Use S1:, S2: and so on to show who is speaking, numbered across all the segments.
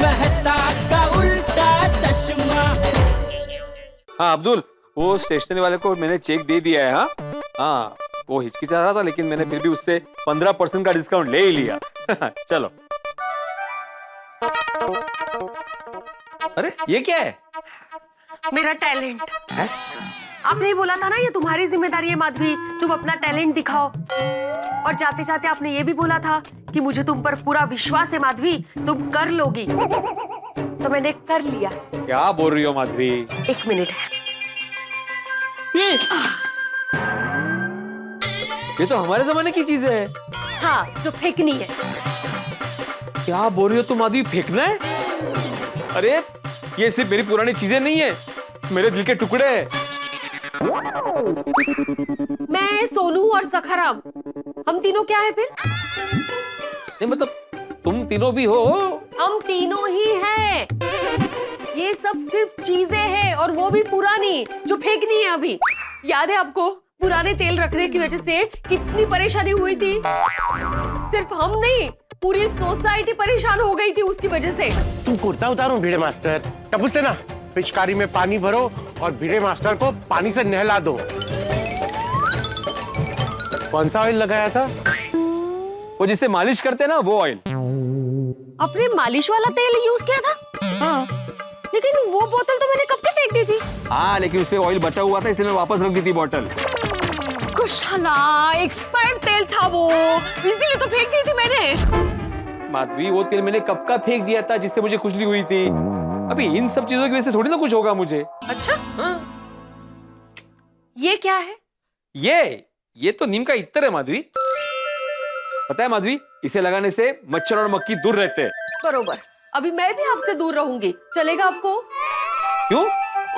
S1: मेहता का उल्टा चश्मा।
S2: हाँ अब्दुल, वो स्टेशनरी वाले को मैंने चेक दे दिया है। हाँ वो हिचकिचा रहा था, लेकिन मैंने फिर भी उससे 15% का डिस्काउंट ले ही लिया। चलो। अरे ये क्या है?
S3: मेरा टैलेंट
S2: है?
S3: आपने ही बोला था ना ये तुम्हारी जिम्मेदारी है माधवी, तुम अपना टैलेंट दिखाओ। और जाते जाते आपने ये भी बोला था कि मुझे तुम पर पूरा विश्वास है माधवी, तुम कर लोगी। तो मैंने कर लिया।
S2: क्या बोल रही हो माधवी?
S3: एक मिनट है।
S2: ये तो हमारे जमाने की चीजें है।
S3: हाँ, जो फेंकनी है।
S2: क्या बोल रही हो तुम माधवी, फेंकना है? अरे ये सिर्फ मेरी पुरानी चीजें नहीं है, मेरे दिल के टुकड़े हैं।
S3: मैं, सोनू और सखाराम, हम तीनों क्या है फिर?
S2: नहीं मतलब तुम तीनों भी हो?
S3: हम तीनों ही हैं। ये सब सिर्फ चीजें हैं, और वो भी पुरानी, जो फेंकनी है अभी। याद है आपको पुराने तेल रखने की वजह से कितनी परेशानी हुई थी? सिर्फ हम नहीं, पूरी सोसाइटी परेशान हो गई थी उसकी वजह से।
S4: तुम कुर्ता उतारो भिड़े मास्टर, तब उससे ना पिचकारी में पानी भरो और भिड़े मास्टर को पानी से नहला दो। कौन सा ऑयल लगाया था?
S2: वो जिससे मालिश करते ना, वो ऑयल।
S3: अपने मालिश वाला तेल यूज किया था?
S2: हाँ।
S3: लेकिन वो बोतल तो मैंने कब की फेंक दी थी।
S2: हाँ लेकिन उसपे ऑयल बचा हुआ था, इसलिए मैं वापस रख दी थी बोतल।
S3: कुशाला, एक्सपायर्ड तेल था वो, इसीलिए तो फेंक दी थी मैंने।
S2: माधवी वो तेल मैंने कब का फेंक दिया था, जिससे मुझे खुजली हुई थी। अभी इन सब चीजों की वजह से थोड़ी ना कुछ होगा मुझे।
S3: अच्छा?
S2: हाँ।
S3: ये क्या है?
S2: ये तो नीम का इत्तर है माधवी। पता है माधवी, इसे लगाने से मच्छर और मक्खी दूर रहते हैं।
S3: बरोबर, अभी मैं भी आपसे दूर रहूंगी, चलेगा आपको?
S2: क्यों?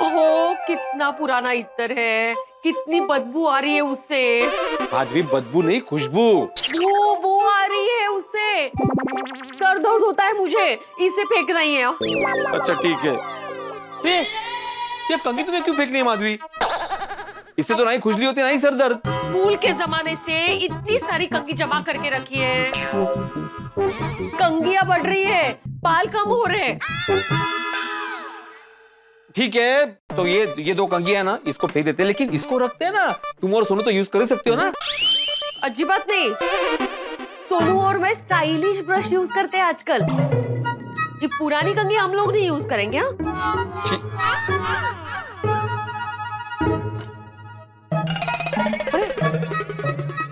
S3: ओह, कितना पुराना इत्तर है, कितनी बदबू आ रही है उससे।
S2: माधवी बदबू नहीं, खुशबू।
S3: बू आ रही है उससे, सर दर्द होता है मुझे, इसे फेंकना ही है।
S2: अच्छा ठीक है। ये कंघी तुम्हें क्यों फेंकनी है माधवी? इससे तो ना ही खुजली होती ना ही सर दर्द।
S3: स्कूल के जमाने से इतनी सारी कंघी जमा करके रखी है, कंघियां बढ़ रही है, बाल कम हो रहे हैं।
S2: ठीक है, तो ये दो कंघियां है ना, इसको फेंक देते हैं, लेकिन इसको रखते हैं ना, तुम और सोनू तो यूज कर ही सकते हो ना।
S3: अच्छी बात नहीं, सोनू और मैं स्टाइलिश ब्रश यूज करते हैं आजकल। ये पुरानी कंघी हम लोग नहीं यूज करेंगे।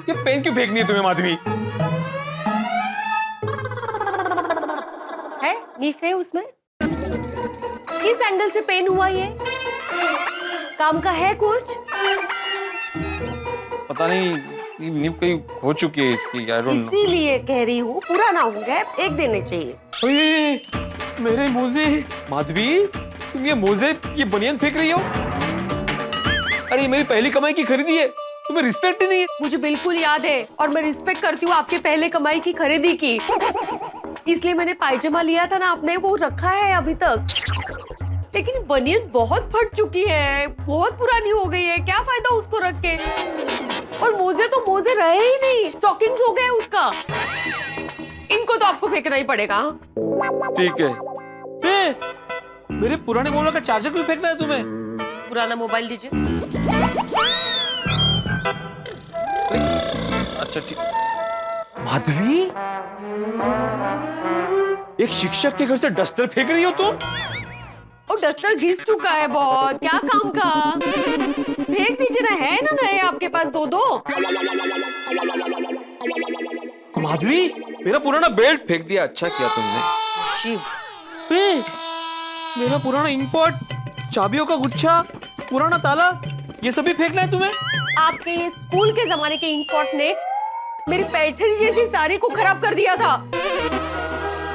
S2: ये पेन क्यों फेंकनी है तुम्हें माधवी?
S3: है नीफ है उसमें, किस एंगल से पेन हुआ ये? काम का है कुछ?
S2: पता नहीं, नींव कहीं हो चुकी है इसकी, I don't know।
S3: इसीलिए कह रही हूँ, पूरा ना हो गया, एक देने चाहिए।
S2: ओए, मेरे मोजे। माधवी तुम ये मोजे, ये बनियान फेंक रही हो? अरे ये मेरी पहली कमाई की खरीदी है, तुम्हें रिस्पेक्ट ही नहीं है।
S3: मुझे बिल्कुल याद है, और मैं रिस्पेक्ट करती हूँ आपके पहले कमाई की खरीदी की, इसलिए मैंने पायजामा लिया था ना आपने, वो रखा है अभी तक। लेकिन बनियन बहुत फट चुकी है, बहुत पुरानी हो गई है, क्या फायदा उसको रख के? और मोजे तो मोजे रहे ही नहीं, स्टॉकिंग्स हो गए उसका। इनको तो आपको फेंकना ही पड़ेगा।
S2: ठीक है। मेरे पुराने मोबाइल का चार्जर क्यों फेंकना है तुम्हें?
S3: पुराना मोबाइल दीजिए।
S2: अच्छा ठीक। माधवी, एक शिक्षक के घर से डस्टर फेंक रही हो तुम?
S3: और डस्टर घिस चुका है बहुत, क्या काम का? फेंक दीजिए ना, है ना नए आपके पास दो।
S2: माधवी मेरा पुराना बेल्ट फेंक दिया, अच्छा किया तुमने। शिव, मेरा पुराना इंकपॉट, चाबियों का गुच्छा, पुराना ताला, ये सभी फेंकना है तुम्हें?
S3: आपके ये स्कूल के जमाने के इंकपॉट ने मेरी पैठनी जैसी साड़ी को खराब कर दिया था,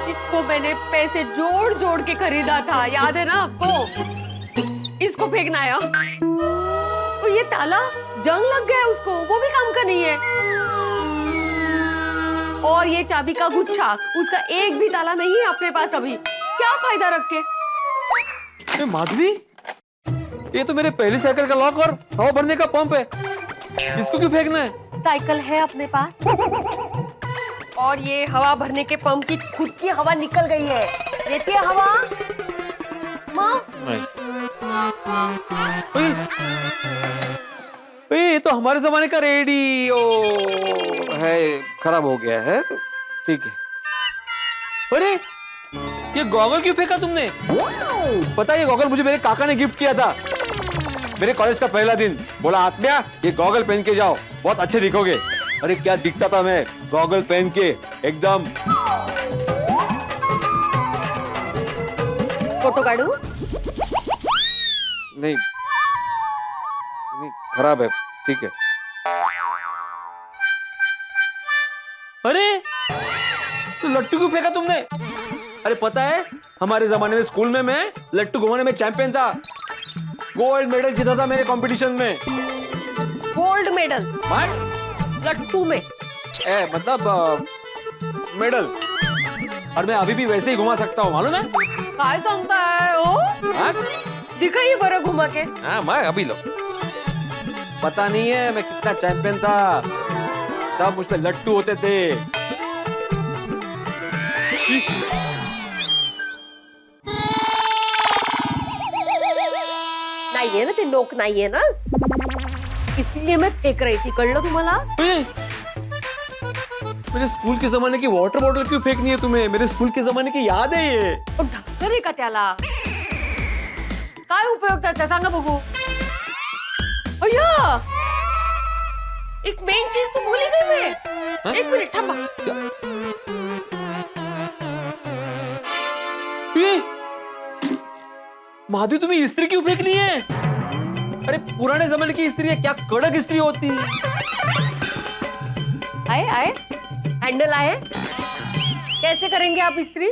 S3: जिसको मैंने पैसे जोड़ जोड़ के खरीदा था, याद है ना आपको? इसको फेंकना है। और ये ताला जंग लग गया उसको, वो भी काम का नहीं है। और ये चाबी का गुच्छा, उसका एक भी ताला नहीं है अपने पास अभी, क्या फायदा रख के?
S2: माधवी, ये तो मेरे पहली साइकिल का लॉक और हवा भरने का पंप है, इसको क्यों फेंकना है?
S3: साइकिल है अपने पास, और ये हवा भरने के पंप की खुद की हवा निकल गई है। येते हवा माँ
S2: नहीं। ओए, ओए, ये तो हमारे जमाने का रेडियो है, खराब हो गया है। ठीक है। अरे ये गॉगल क्यों फेंका तुमने? पता है ये गॉगल मुझे मेरे काका ने गिफ्ट किया था मेरे कॉलेज का पहला दिन। बोला आत्म्या ये गॉगल पहन के जाओ, बहुत अच्छे दिखोगे। अरे क्या दिखता था मैं गॉगल पहन के, एकदम।
S3: फोटो काढू?
S2: नहीं नहीं, खराब है। ठीक है। अरे तो लट्टू क्यों फेंका तुमने? अरे पता है हमारे जमाने में स्कूल में मैं लट्टू घुमाने में चैंपियन था। गोल्ड मेडल जीता था मेरे कंपटीशन में।
S3: गोल्ड मेडल लट्टू में?
S2: मतलब मेडल। और मैं अभी भी वैसे ही घुमा सकता हूँ, मालूम है?
S3: काय सांगता है ओ?
S2: हाँ?
S3: दिखाइए बड़ा घुमा के।
S2: हाँ मैं अभी लो। पता नहीं है मैं कितना चैंपियन था, सब मुझ पे लट्टू होते थे।
S3: नाहीये ना ते नोक नाहीये ना, इसलिए मैं फेक रही थी। कळलं तुम्हाला?
S2: मेरे स्कूल के जमाने की वाटर बॉटल क्यों फेंकनी है तुम्हें? मेरे स्कूल के जमाने की याद है ये।
S3: तो ढक्कन आहे का त्याला? काय उपयोग त्याचा सांगा बघू? अय्या एक मेन चीज तो भूल ही गई मैं। एक मिनिट थांबा।
S2: माधवी तुम्हें इस्त्री क्यों फेंकनी है? अरे पुराने जमाने की इस्त्री है, क्या कड़क इस्त्री होती है।
S3: आए आए हैंडल आए। कैसे करेंगे आप इस्त्री?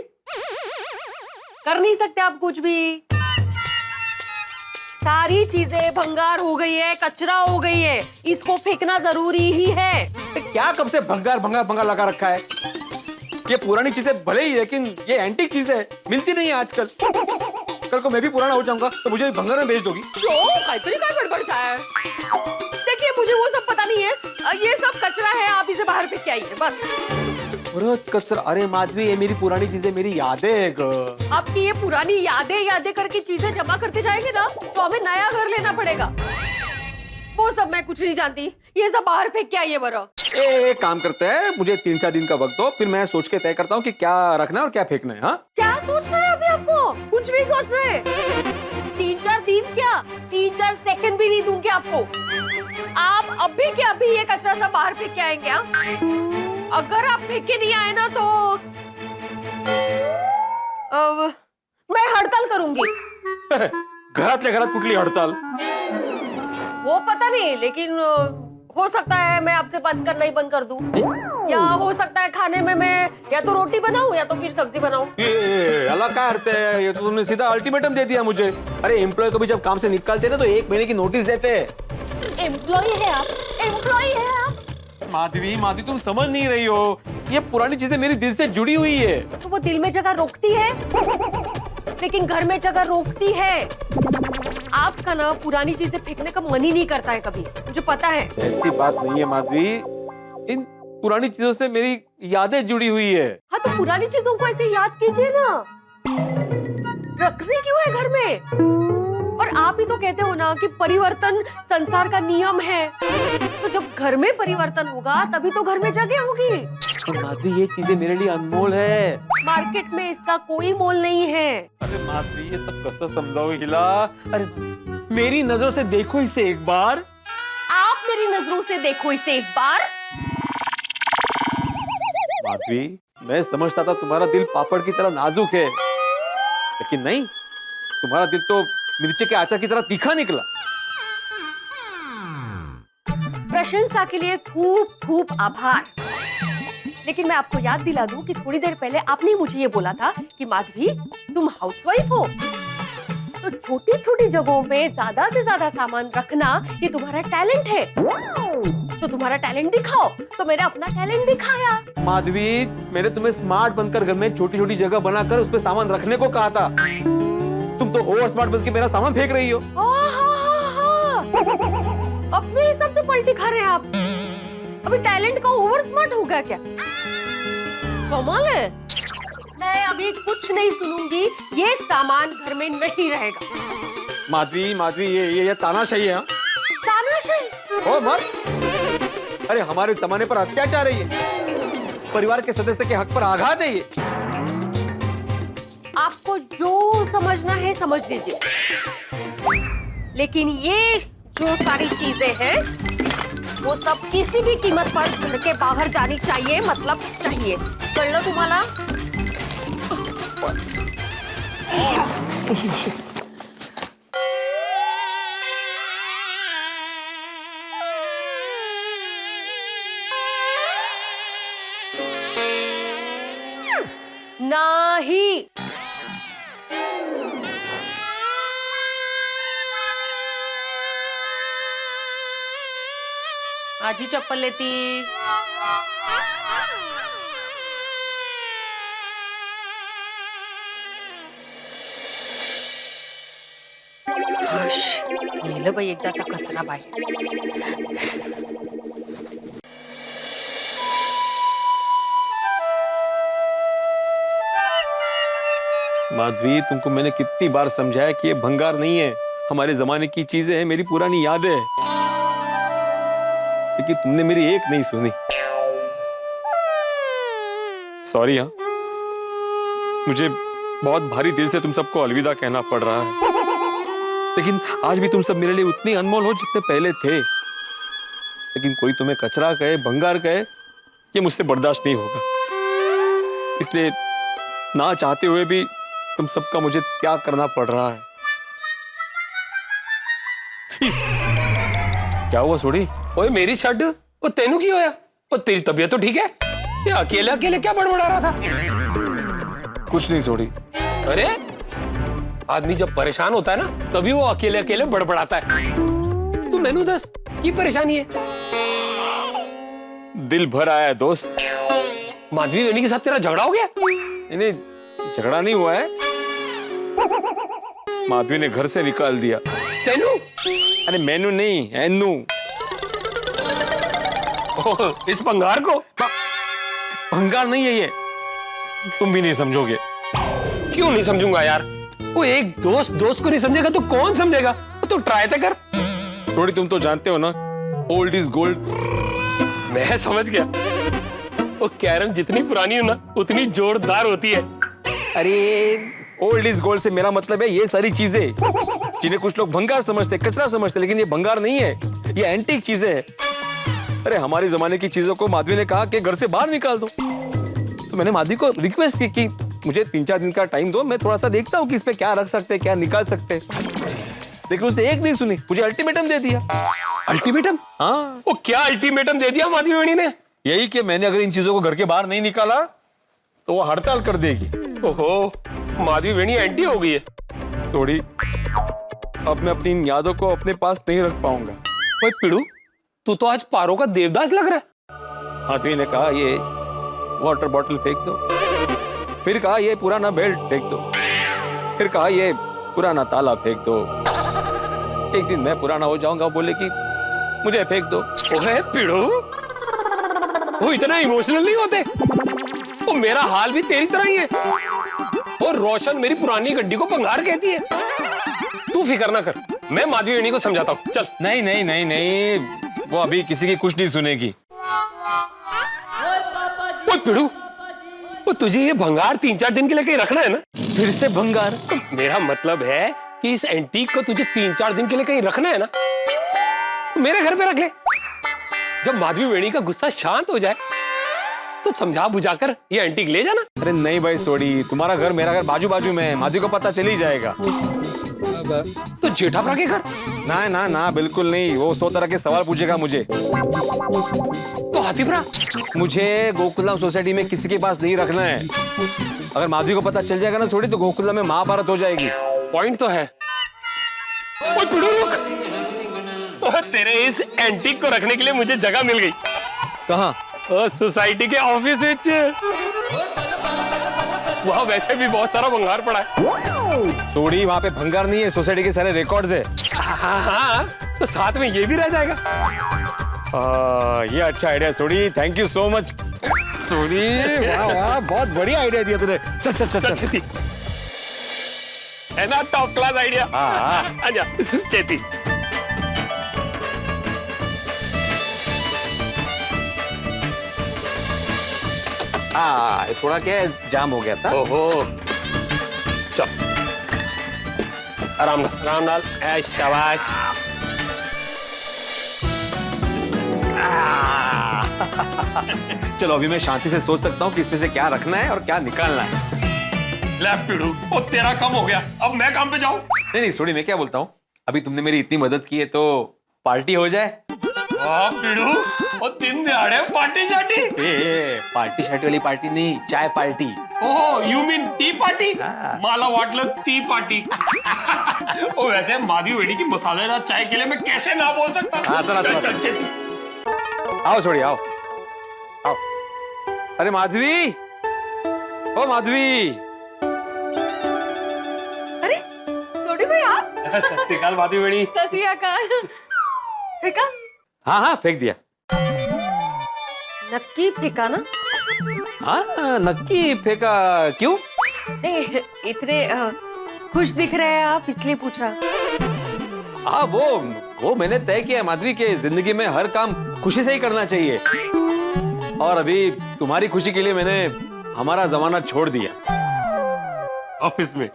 S3: कर नहीं सकते आप कुछ भी। सारी चीजें भंगार हो गई है, कचरा हो गई है, इसको फेंकना जरूरी ही है।
S2: क्या कब से भंगार भंगार भंगार लगा रखा है? ये पुरानी चीजें भले ही, लेकिन ये एंटीक चीजें मिलती नहीं है आजकल। कल को मैं भी पुराना हो जाऊंगा तो मुझे भंगार में बेच दोगी?
S3: काहीतरी काय बडबडता है? देखिए मुझे वो सब पता नहीं है, ये सब कचरा है, आप इसे बाहर फेंक के आइए बस।
S2: बहुत कचरा। अरे माधवी ये मेरी पुरानी चीजें, मेरी यादें हैं।
S3: आपकी ये पुरानी यादें करके चीजें जमा करते जाएंगे ना तो हमें नया घर लेना पड़ेगा। वो सब मैं कुछ नहीं जानती, ये सब बाहर फेंक के आइए बरो।
S2: एक काम करते हैं, मुझे 3-4 दिन का वक्त दो, फिर मैं सोच के तय करता हूँ कि क्या रखना है और क्या फेंकना है। हाँ
S3: क्या सोचना है अभी आपको? कुछ नहीं सोचना है। 3-4 दिन क्या, 3-4 सेकंड भी नहीं दूंगी आपको। आप अभी के अभी ये कचरा सब बाहर फेंक के आएंगे। अगर आप फेंक के नहीं आए ना तो मैं हड़ताल करूंगी।
S2: घरातल्या घरात कुठली हड़ताल?
S3: वो पता नहीं, लेकिन हो सकता है मैं आपसे बात करना ही बंद कर दूं, या हो सकता है खाने में मैं या तो रोटी बनाऊं या तो फिर सब्जी बनाऊं।
S2: ये अल्लाह क्या करते हैं? ये तो तुमने सीधा अल्टीमेटम दे दिया मुझे। अरे एम्प्लॉय को भी जब काम से निकालते ना तो 1 महीने की नोटिस देते हैं।
S3: एम्प्लॉय है आप? एम्प्लॉय है आप?
S2: माधवी माधवी तुम समझ नहीं रही हो, ये पुरानी चीजें मेरी दिल से जुड़ी हुई है।
S3: तो वो दिल में जगह रोकती है लेकिन घर में जगह रोकती है। आपका ना पुरानी चीजें फेंकने का मन ही नहीं करता है कभी, मुझे पता है।
S2: ऐसी बात नहीं है माधवी, इन पुरानी चीजों से मेरी यादें जुड़ी हुई है।
S3: हाँ तो पुरानी चीजों को ऐसे याद कीजिए ना, रखने क्यों है घर में? और आप ही तो कहते हो ना कि परिवर्तन संसार का नियम है, तो जब घर में परिवर्तन होगा तभी तो घर में जगह होगी।
S2: तो माधवी ये चीजें मेरे लिए अनमोल है।
S3: मार्केट में इसका कोई मोल नहीं है।
S2: अरे माधवी ये तो कैसे समझाओ हिला? अरे मेरी नजरों से देखो इसे एक बार।
S3: आप मेरी नजरों से देखो इसे एक बार।
S2: माधवी मैं समझता था तुम्हारा दिल पापड़ की तरह नाजुक है, लेकिन नहीं, तुम्हारा दिल तो मिर्ची के आचार की तरह तीखा निकला।
S3: प्रशंसा के लिए खूब खूब आभार। लेकिन मैं आपको याद दिला दूं कि थोड़ी देर पहले आपने मुझे ये बोला था कि माधवी तुम हाउसवाइफ हो, तो छोटी छोटी जगहों पे ज्यादा से ज्यादा सामान रखना ये तुम्हारा टैलेंट है, तो तुम्हारा टैलेंट दिखाओ। तो मैंने अपना टैलेंट दिखाया।
S2: माधवी मैंने तुम्हें स्मार्ट बनकर घर में छोटी छोटी जगह बनाकर उसमें सामान रखने को कहा था, तुम तो ओवर स्मार्ट बनकर मेरा सामान फेंक रही हो।
S3: अपने हिसाब से पलटी खा रहे हैं आप। अभी टैलेंट का ओवर स्मार्ट हो गया क्या? कमाल है। मैं अभी कुछ नहीं सुनूंगी। ये सामान घर में नहीं रहेगा।
S2: माधवी ये तानाशाही है। हाँ?
S3: तानाशाही?
S2: ओ मत, अरे हमारे जमाने पर अत्याचार है ये, परिवार के सदस्य के हक पर आघात है ये।
S3: आपको जो समझना है समझ लीजिए, लेकिन ये जो सारी चीजें हैं वो सब किसी भी कीमत पर घर के बाहर जानी चाहिए, मतलब चाहिए। कळलं तुम्हाला? नाही। आजी चप्पल लेती। गेलं बाई एकदाचा कचरा बाहेर।
S2: माधवी, तुमको मैंने कितनी बार समझाया कि ये भंगार नहीं है, हमारे जमाने की चीजें हैं, मेरी पुरानी यादें हैं, लेकिन तुमने मेरी एक नहीं सुनी। सॉरी। हाँ, मुझे बहुत भारी दिल से तुम सबको अलविदा कहना पड़ रहा है, लेकिन आज भी तुम सब मेरे लिए उतनी अनमोल हो जितने पहले थे। लेकिन कोई तुम्हें कचरा कहे, भंगार कहे, ये मुझसे बर्दाश्त नहीं होगा। इसलिए ना चाहते हुए भी तुम सबका मुझे त्याग करना पड़ रहा है। क्या हुआ सोडी?
S5: ओए मेरी छड़, वो तेनू की होया? वो तेरी तबीयत तो ठीक है? ये अकेले अकेले क्या बड़बड़ा रहा था?
S2: कुछ नहीं सोडी।
S5: अरे आदमी जब परेशान होता है ना, तभी वो अकेले अकेले बड़बड़ाता है। तू मैनू दस की परेशानी है?
S2: दिल भर आया है दोस्त।
S5: माधवी वेणी के साथ तेरा झगड़ा हो गया?
S2: इन्हें झगड़ा नहीं हुआ है, माधवी ने घर से निकाल दिया।
S5: तेनू?
S2: अरे मैनू नहीं, एनू।
S5: इस भंगार को?
S2: भंगार नहीं है ये, तुम भी नहीं समझोगे।
S5: क्यों नहीं समझूंगा यार? वो एक दोस्त को नहीं समझेगा तो कौन समझेगा? तो ट्राई तो कर।
S2: थोड़ी तुम तो जानते हो ना, ओल्ड इज गोल्ड।
S5: मैं समझ गया। वो कैरम जितनी पुरानी हो ना, उतनी जोरदार होती है।
S2: अरे ओल्ड इज गोल्ड से मेरा मतलब है ये सारी चीजें जिन्हें कुछ लोग भंगार समझते, कचरा समझते, लेकिन ये भंगार नहीं है, ये एंटीक चीजें हैं। अरे हमारे जमाने की चीजों को माधवी ने कहा कि घर से बाहर निकाल दो, तो मैंने माधवी को रिक्वेस्ट की कि मुझे 3-4 दिन का टाइम दो, मैं थोड़ा सा देखता हूँ कि इसमें क्या रख सकते हैं, क्या निकाल सकते हैं। लेकिन उसने एक नहीं सुनी, मुझे अल्टीमेटम दे दिया।
S5: अल्टीमेटम?
S2: हाँ।
S5: वो क्या अल्टीमेटम दे दिया माधवी वेणी ने?
S2: यही कि मैंने अगर इन चीजों को घर के बाहर नहीं निकाला तो वो हड़ताल कर देगी।
S5: ओहो, माधवी वेणी एंटी हो गई है।
S2: सोडी, अब मैं अपनी इन यादों को अपने पास नहीं रख पाऊंगा।
S5: ओए पिड़ू, तू तो आज पारो का देवदास लग रहा है।
S2: माधवी ने कहा ये वाटर बॉटल फेंक दो, फिर कहा ये पुराना बेल्ट फेंक दो, फिर कहा ये पुराना ताला फेंक दो। एक दिन मैं पुराना हो जाऊंगा, बोले कि मुझे फेंक दो।
S5: ओए पिड़ू, वो इतना इमोशनल नहीं होते। वो मेरा हाल भी तेरी तरह ही है। और रोशन मेरी पुरानी गड्डी को भंगार कहती है। तू फिक्र ना कर, मैं माधवी वेणी को समझाता हूँ। चल।
S2: नहीं नहीं नहीं नहीं, वो अभी किसी की कुछ नहीं सुनेगी।
S5: ओए पिड़ू, वो तुझे ये भंगार 3-4 दिन के लिए कहीं रखना है ना?
S2: फिर से भंगार?
S5: मेरा मतलब है कि इस एंटीक को तुझे 3-4 दिन के लिए कहीं रखना है ना, तो मेरे घर पे रख ले। जब माधवी वेणी का गुस्सा शांत हो जाए तो समझा बुझाकर ये एंटीक ले जाना।
S2: अरे नहीं भाई सोडी, तुम्हारा घर मेरा घर बाजू बाजू में है, माधवी को पता चल ही जाएगा।
S5: तो जेठापरा के घर?
S2: ना ना ना, बिल्कुल नहीं, वो 100 तरह के सवाल पूछेगा मुझे।
S5: तो हाथीपुरा?
S2: मुझे गोकुलम सोसाइटी में किसी के पास नहीं रखना है। अगर माधवी को पता चल जाएगा ना सोडी, तो गोकुलम में महाभारत हो जाएगी।
S5: पॉइंट तो है। ओए पिड़ू रुक, और तेरे इस एंटीक को रखने के लिए मुझे जगह मिल गई।
S2: कहाँ?
S5: सोसाइटी के ऑफिस में। वहाँ वैसे भी बहुत सारा भंगार पड़ा है।
S2: सोडी, वहाँ पे भंगार नहीं है, सोसाइटी के सारे रिकॉर्ड्स है।
S5: हाँ, तो साथ में ये भी रह जाएगा।
S2: ये अच्छा idea Sodhi, thank you so much.
S4: Soni, वाह वाह, बहुत बढ़िया आइडिया दिया तूने। चल चल चल चल।
S5: चेती, है ना टॉप क्लास आइडिया?
S4: हाँ।
S5: आजा चेती।
S2: हाँ, ये थोड़ा क्या है, जाम हो गया था।
S5: ओहो, चल आराम डाल, शाबाश।
S2: चलो अभी मैं शांति से सोच सकता हूँ कि इसमें से क्या रखना है और क्या निकालना है।
S5: ले पिड़ू, वो तेरा कम हो गया, अब मैं काम पे जाऊं?
S2: नहीं नहीं सोनी, मैं क्या बोलता हूँ, अभी तुमने मेरी इतनी मदद की है तो पार्टी हो जाए।
S5: वाह पिड़ू, वो दिन दिहाड़े पार्टी शार्टी?
S2: पार्टी शार्टी वाली पार्टी नहीं, चाय पार्टी।
S5: ओहो, यू मीन टी पार्टी?
S2: हाँ।
S5: माला वाटलं टी पार्टी। ओ वैसे माधवी वेड़ी की मसालेदार चाय के लिए मैं कैसे ना बोल सकता?
S2: हाँ, चला, चला,
S5: चल, चल, चल।
S2: आओ छोड़ी, आओ आओ। अरे माधवी, ओ माधवी।
S3: अरे सोनी भाई आप?
S5: सत श्री अकाल माधवी वेड़ी।
S3: सत श्री अकाल। फेंका?
S2: हाँ हाँ फेंक दिया।
S3: नक्की फेंका ना?
S2: हाँ नक्की फेंका। क्यों?
S3: नहीं, इतने खुश दिख रहे हैं आप, इसलिए पूछा।
S2: हाँ वो मैंने तय किया है माधवी के जिंदगी में हर काम खुशी से ही करना चाहिए, और अभी तुम्हारी खुशी के लिए मैंने हमारा जमाना छोड़ दिया।
S5: ऑफिस में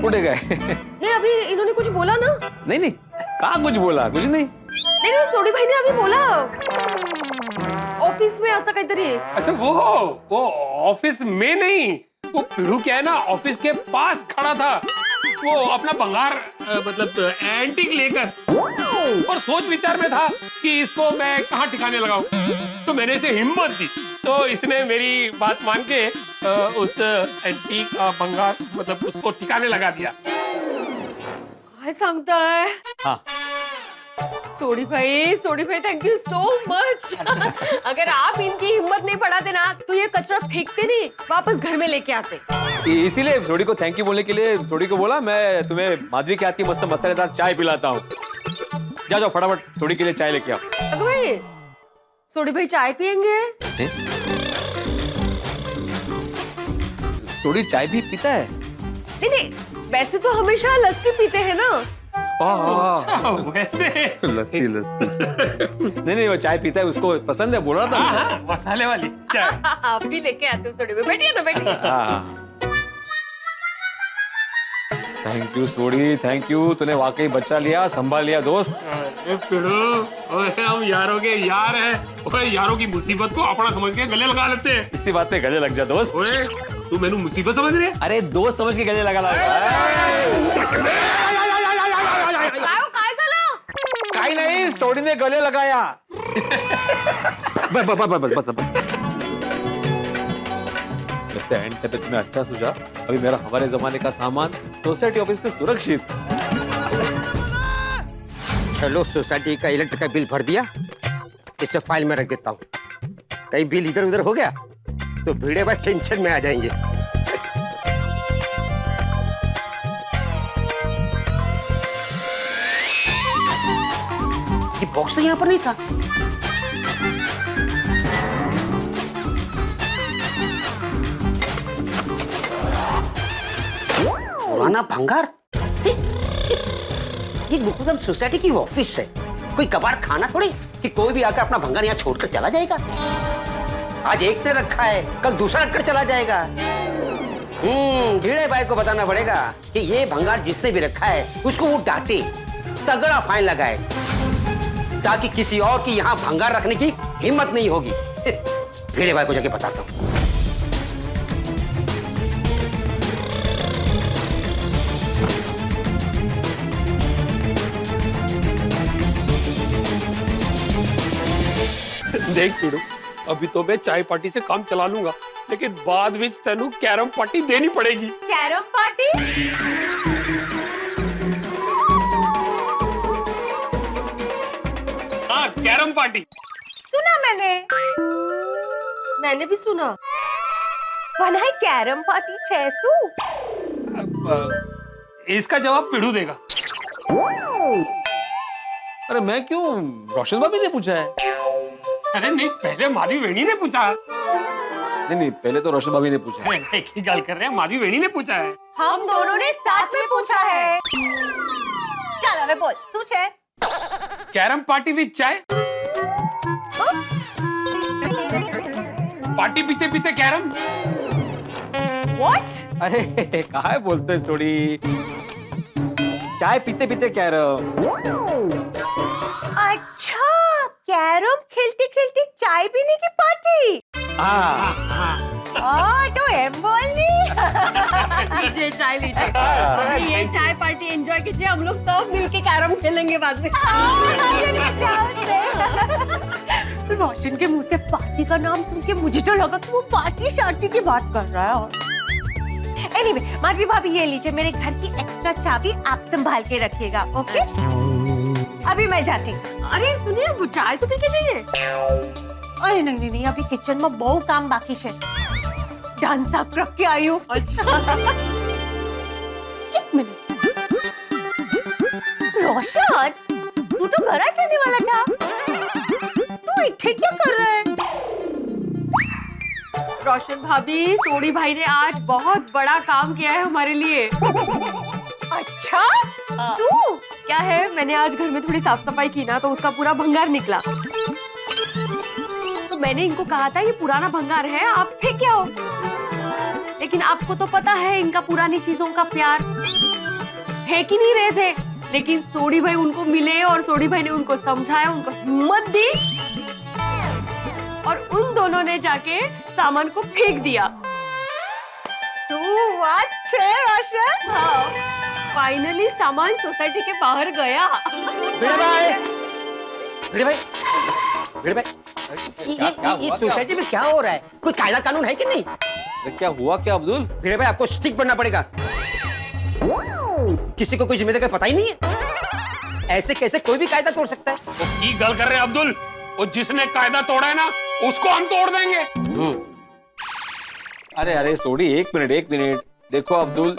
S2: उड़े गए।
S3: नहीं, अभी इन्होंने कुछ बोला ना?
S2: नहीं नहीं, कहाँ कुछ बोला, कुछ नहीं।
S3: नहीं नहीं, सोनी भाई ने अभी बोला ऑफिस में ऐसा काहीतरी।
S5: अच्छा वो ऑफिस में नहीं, वो पिड़ू क्या है ना, ऑफिस के पास खड़ा था, वो अपना भंगार मतलब एंटीक लेकर, और सोच विचार में था कि इसको मैं कहाँ ठिकाने लगाऊं। तो मैंने इसे हिम्मत दी, तो इसने मेरी बात मान के उस एंटीक भंगार मतलब उसको ठिकाने लगा दिया।
S3: काय सांगता है?
S2: हाँ
S3: सोनी भाई थैंक यू सो मच। अगर आप इनकी हिम्मत नहीं बढ़ाते ना तो ये कचरा फेंकते नहीं, वापस घर में लेके आते।
S2: इसीलिए सोडी को थैंक यू बोलने के लिए सोडी को बोला मैं तुम्हें माधवी के हाथ की मस्त मसालेदार चाय पिलाता हूँ। जाओ फटाफट सोडी के लिए चाय लेके आओ।
S3: अगर भाई सोनी भाई चाय पियेंगे?
S2: सोडी चाय भी पीता है?
S3: नहीं नहीं, वैसे तो हमेशा लस्सी पीते हैं ना।
S5: वैसे
S2: लस्सी नहीं नहीं, वो चाय पीता है, उसको पसंद है, बोल रहा था।
S5: हाँ, मसाले वाली चाय।
S3: आप भी लेके आते हो सोनी भाई, बैठिए ना बैठिए।
S2: Thank you Sodhi, thank you, तूने वाकई बच्चा लिया, संभाल लिया दोस्त।
S5: ओए हम यारों के यार हैं, ओए यारों की मुसीबत को अपना समझ के गले लगा लेते हैं।
S2: इसी बात पे गले लग जा दोस्त।
S5: ओए तू मैंने मुसीबत समझ रहे?
S2: अरे दोस्त समझ के गले लगा ला। काही नहीं, सोडी ने गले लगाया। बस बस बस बस बस बस। वैसे एंड पे तुम्हें अच्छा सूझा, अभी मेरा हमारे जमाने का सामान सोसाइटी ऑफिस में सुरक्षित।
S6: चलो सोसाइटी का इलेक्ट्रिक का बिल भर दिया, इसे फाइल में रख देता हूँ। कहीं बिल इधर उधर हो गया तो भिड़े भाई टेंशन में आ जाएंगे। ये बॉक्स तो यहाँ पर नहीं था। पुराना भंगार। ये मुकुंदम सोसाइटी की ऑफिस है, कोई कबाड़ खाना थोड़ी कि कोई भी आकर अपना भंगार यहाँ छोड़कर चला जाएगा। आज एक ने रखा है, कल दूसरा रखकर चला जाएगा। भिड़े भाई को बताना पड़ेगा कि ये भंगार जिसने भी रखा है उसको वो डांटे, तगड़ा फाइन लगाए, ताकि किसी और की यहाँ भंगार रखने की हिम्मत नहीं होगी। भिड़े भाई को जाके बताता हूँ।
S5: देख पिड़ू, अभी तो मैं चाय पार्टी से काम चला लूंगा, लेकिन बाद में तेनू कैरम पार्टी देनी पड़ेगी।
S3: Carrom party?
S5: हाँ कैरम पार्टी।
S7: सुना मैंने
S3: भी सुना।
S7: बना है कैरम पार्टी 600।
S5: इसका जवाब पिड़ू देगा।
S2: अरे मैं क्यों, रोशन भाभी ने पूछा है।
S5: अरे नहीं, पहले माधवी वेणी ने पूछा है।
S2: नहीं, पहले तो रोशन भाभी ने पूछा है।
S5: एक ही गल कर रहे हैं, माधवी वेणी ने पूछा है।
S7: हम दोनों ने साथ में पूछा है। चल હવે બોલ શું છે?
S5: कैरम पार्टी विद चाय। पार्टी पीते पीते कैरम।
S7: What?
S2: अरे कहा है बोलते सोड़ी, चाय पीते पीते कह रहे हो।
S7: अच्छा, कैरम खेलते खेलते चाय पीने की पार्टी।
S2: हाँ,
S7: तो एम बोलनी।
S3: लीजिए चाय लीजिए। अभी ये चाय पार्टी एंजॉय कीजिए, हम लोग सब मिलके कैरम खेलेंगे बाद में।
S7: रोशन के मुंह से पार्टी का नाम सुन के मुझे तो लगा कि वो पार्टी शार्टी की बात कर रहा है। एनीवे, माधवी भाभी ये लीजिए, मेरे घर की एक्स्ट्रा चाबी आप संभाल के रखिएगा, ओके? अभी मैं जाती हूँ।
S3: अरे सुनिए, वो चाय तो पी के जाइए।
S7: अरे नहीं नहीं, अभी किचन में बहुत काम बाकी है। डांस साफ रख के आई हूँ।
S3: अच्छा।
S7: एक मिनट, रोशन, तू तो घर आ जाने वाला था, तू इत्थे क्या कर रहा है?
S3: रोशन भाभी, सोडी भाई ने आज बहुत बड़ा काम किया है हमारे लिए।
S7: अच्छा, तू
S3: क्या है, मैंने आज घर में थोड़ी साफ सफाई की ना, तो उसका पूरा भंगार निकला। तो मैंने इनको कहा था ये पुराना भंगार है, आप फेंक आओ। लेकिन आपको तो पता है इनका पुरानी चीजों का प्यार, फेंक ही नहीं रहे थे। लेकिन सोडी भाई उनको मिले और सोडी भाई ने उनको समझाया, उनको हिम्मत दी और उन दोनों ने जाके सामान को फेंक दिया।
S7: तू अच्छे रोशन।
S3: हाँ, फाइनली सामान सोसाइटी के बाहर गया।
S6: भिड़े भाई, भिड़े भाई, भिड़े भाई, ये सोसाइटी में क्या हो रहा है? कोई कायदा कानून है कि नहीं?
S2: क्या हुआ क्या अब्दुल?
S6: भिड़े भाई, आपको स्टिक बनना पड़ेगा। किसी को कोई जिम्मेदारी का पता ही नहीं है। ऐसे कैसे कोई भी कायदा तोड़ सकता है?
S5: वो की गल कर रहे हैं अब्दुल, और जिसने कायदा तोड़ा है ना, उसको हम तोड़ देंगे।
S2: अरे अरे सोडी, एक मिनट। देखो अब्दुल,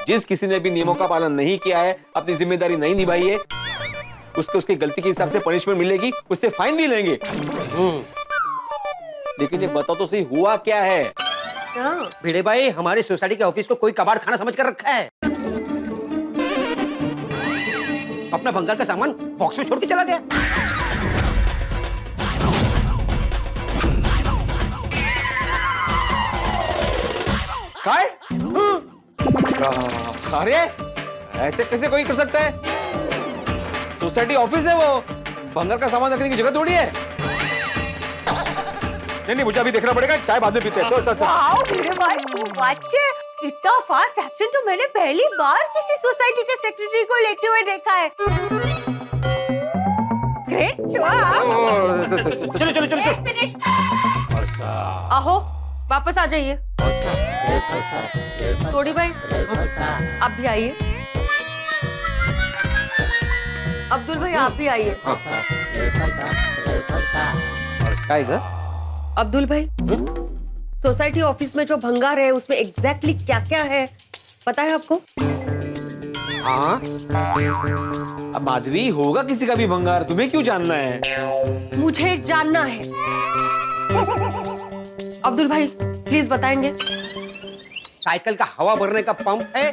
S2: जिस किसी ने भी नियमों का पालन नहीं किया है, अपनी जिम्मेदारी नहीं निभाई है, उसको उसकी गलती के हिसाब से पनिशमेंट मिलेगी, उससे फाइन भी लेंगे। लेकिन ये बताओ तो सही, हुआ क्या है?
S6: भिड़े भाई, हमारे सोसाइटी के ऑफिस को कोई कबाड़ खाना समझ कर रखा है। अपना भंगार का सामान बॉक्स में छोड़ के चला गया।
S2: काय? अरे ऐसे कैसे कोई कर सकता है? सोसाइटी ऑफिस है वो, भंगार का सामान रखने की जगह थोड़ी है। नहीं, मुझे अभी देखना पड़ेगा, चाय बाद में पीते हैं। चल।
S7: वाओ भिड़े भाई, तू अच्छे। इतना फास्ट एक्शन तो मैंने पहली बार किसी सोसाइटी के सेक्रेटरी को लेते हुए देखा है। Great job.
S6: चलो।
S3: एक मिनट, आहो वापस आ जाइए। सोडी भाई, आप भी आइए। अब्दुल भाई, आप भी आइए। अब्दुल भाई, सोसाइटी ऑफिस में जो भंगार है उसमें एग्जैक्टली क्या क्या है पता है आपको?
S6: हाँ,
S2: अब माधवी, होगा किसी का भी भंगार, तुम्हें क्यों जानना है?
S3: मुझे जानना है। अब्दुल भाई प्लीज बताएंगे।
S6: साइकिल का हवा भरने का पंप है,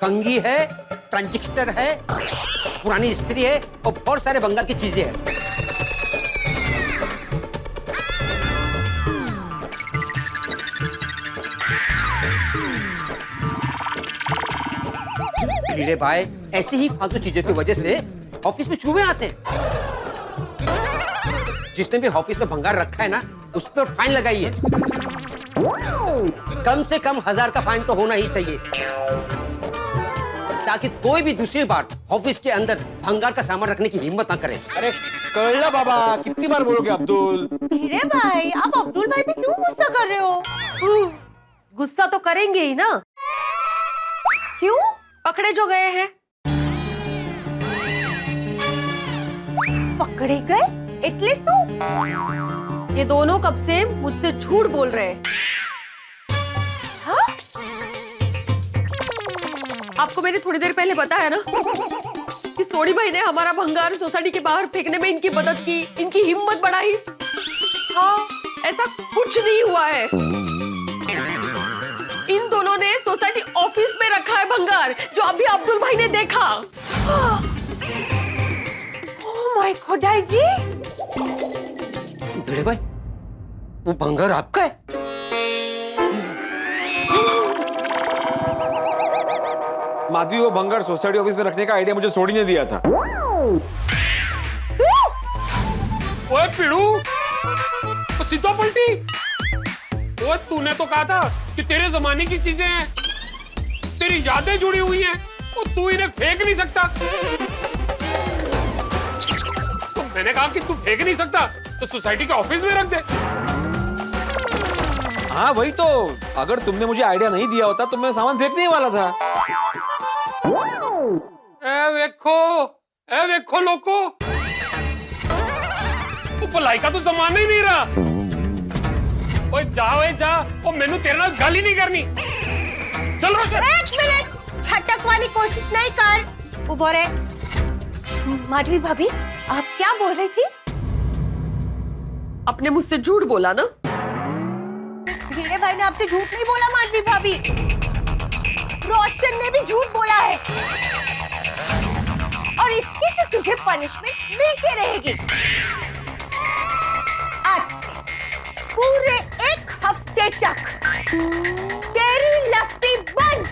S6: कंघी है, ट्रांजिस्टर है, पुरानी स्त्री है और बहुत सारे भंगार की चीजें हैं। भिड़े भाई, ऐसी ही फालतू चीजों की वजह से ऑफिस में चूहे आते हैं। जिसने भी ऑफिस में भंगार रखा है ना, उस पर फाइन लगाइए। कम से कम 1000 का फाइन तो होना ही चाहिए, ताकि कोई भी दूसरी बार ऑफिस के अंदर भंगार का सामान रखने की हिम्मत ना करे।
S2: अरे कल्ला बाबा, कितनी बार बोलोगे अब्दुल?
S7: भिड़े भाई, आप अब्दुल भाई पे क्यों गुस्सा कर रहे हो?
S3: गुस्सा तो करेंगे ही ना,
S7: क्यों?
S3: पकड़े जो गए हैं।
S7: पकड़े गए? એટલે શું?
S3: ये दोनों कब से मुझसे झूठ बोल रहे हैं।
S7: हाँ?
S3: आपको मैंने थोड़ी देर पहले बताया ना कि सोनी भाई ने हमारा भंगार सोसाइटी के बाहर फेंकने में इनकी मदद की, इनकी हिम्मत बढ़ाई। हाँ, ऐसा कुछ नहीं हुआ है। इन दोनों ने सोसाइटी ऑफिस में रखा है भंगार, जो अभी अब्दुल भाई ने देखा।
S7: ओह माय खुदाई जी,
S6: भिड़े भाई, वो भंगार आपका है?
S2: माधवी, वो भंगार सोसाइटी ऑफिस में रखने का आइडिया मुझे सोनी ने दिया था।
S5: ओए पिड़ू, तो सीधा पलटी। ओए तूने तो कहा था कि तेरे जमाने की चीजें हैं, तेरी यादें जुड़ी हुई हैं, और तू इन्हें फेंक नहीं सकता। तो मैंने कहा कि तू फेंक नहीं सकता तो सोसाइटी के ऑफिस में रख दे।
S2: हाँ वही तो, अगर तुमने मुझे आइडिया नहीं दिया होता तो मैं सामान फेंकने ही वाला था।
S5: ए वेखो लोको, तू भलाई का तो जमाना ही नहीं रहा। ओए जा, ओ मैनू तेरे नाल गल ही नहीं करनी। चल रोशन।
S7: एक मिनट, छटक वाली कोशिश नहीं कर। उबो रे। माधवी भाभी, आप क्या बोल रही थी?
S3: अपने मुझसे झूठ बोला ना?
S7: भिड़े भाई ने आपसे झूठ नहीं बोला माधवी भाभी, रोशन ने भी झूठ बोला है, और इसकी तो तुझे पनिशमेंट मिलती रहेगी। आज पूरे 1 हफ्ते तक तेरी लपटी बंद।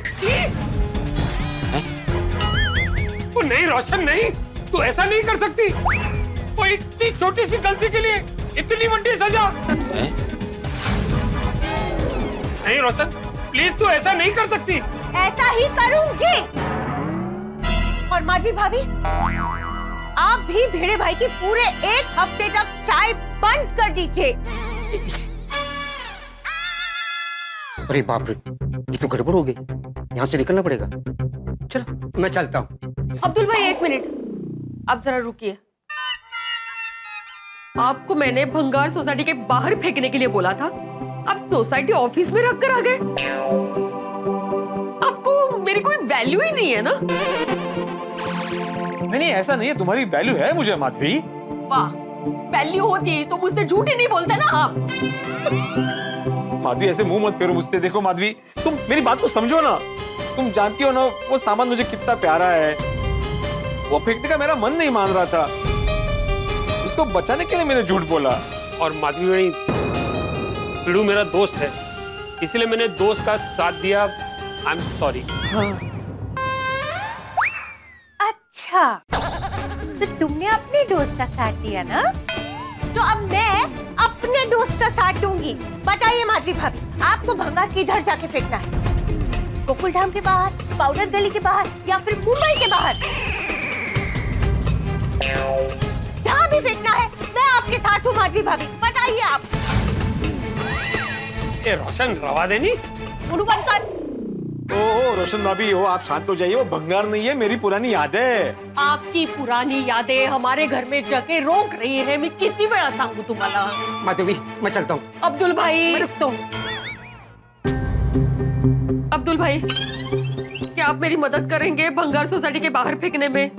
S5: ओ नहीं रोशन, नहीं, तू ऐसा नहीं कर सकती। ओ इतनी छोटी सी गलती के लिए इतनी बड़ी सजा। नहीं रोशन, प्लीज तू ऐसा नहीं कर सकती।
S7: ऐसा ही करूंगी। और माधवी भाभी, आप भी भिड़े भाई की पूरे 1 हफ्ते तक चाय बंद कर दीजिए।
S6: अरे बाप रे, ये तो गड़बड़ हो गई। यहाँ से निकलना पड़ेगा। चलो मैं चलता हूँ।
S3: अब्दुल भाई 1 मिनट, आप जरा रुकिए। आपको मैंने भंगार सोसाइटी के बाहर फेंकने के लिए बोला था, आप सोसाइटी ऑफिस में रखकर आ गए। आपको मेरी कोई वैल्यू ही नहीं है ना?
S2: नहीं, ऐसा नहीं है, तुम्हारी वैल्यू है मुझे माधवी।
S3: वाह, वैल्यू होती तो मुझसे झूठ ही नहीं बोलते ना आप।
S2: माधवी ऐसे मुंह मत फेरो मुझसे। देखो माधवी, तुम मेरी बात को समझो ना। तुम जानती हो ना वो सामान मुझे कितना प्यारा है। वो फेंकने का मेरा मन नहीं मान रहा था, उसको बचाने के लिए मैंने झूठ बोला।
S5: और माधवी बड़ी, पिड़ू मेरा दोस्त है, इसलिए मैंने दोस्त का साथ दिया। I am sorry.
S7: अच्छा, तो तुमने अपने दोस्त का साथ दिया ना, तो अब मैं अपने दोस्त का साथ दूंगी। बताइए माधवी भाभी, आपको भंगार किधर जाके फेंकना है? गोकुल धाम के बाहर, पाउडर गली के बाहर, या फिर मुंबई के बाहर? जहां भी फेंकना है मैं आपके साथ हूँ माधवी भाभी, बताइए आप।
S5: ये रोशन रवा देनी।
S7: मुंह बंद कर।
S2: ओह रोशन भाभी, हो आप शांत हो जाइए। वो भंगार नहीं है, मेरी पुरानी याद है।
S3: आपकी पुरानी यादें हमारे घर में जगह रोक रही है। मैं कितनी बड़ा सांगू तुम्हाला?
S6: माधवी, मैं चलता हूँ।
S3: अब्दुल भाई,
S6: मैं रुकता हूँ।
S3: अब्दुल भाई, क्या आप मेरी मदद करेंगे भंगार सोसाइटी के बाहर फेंकने में?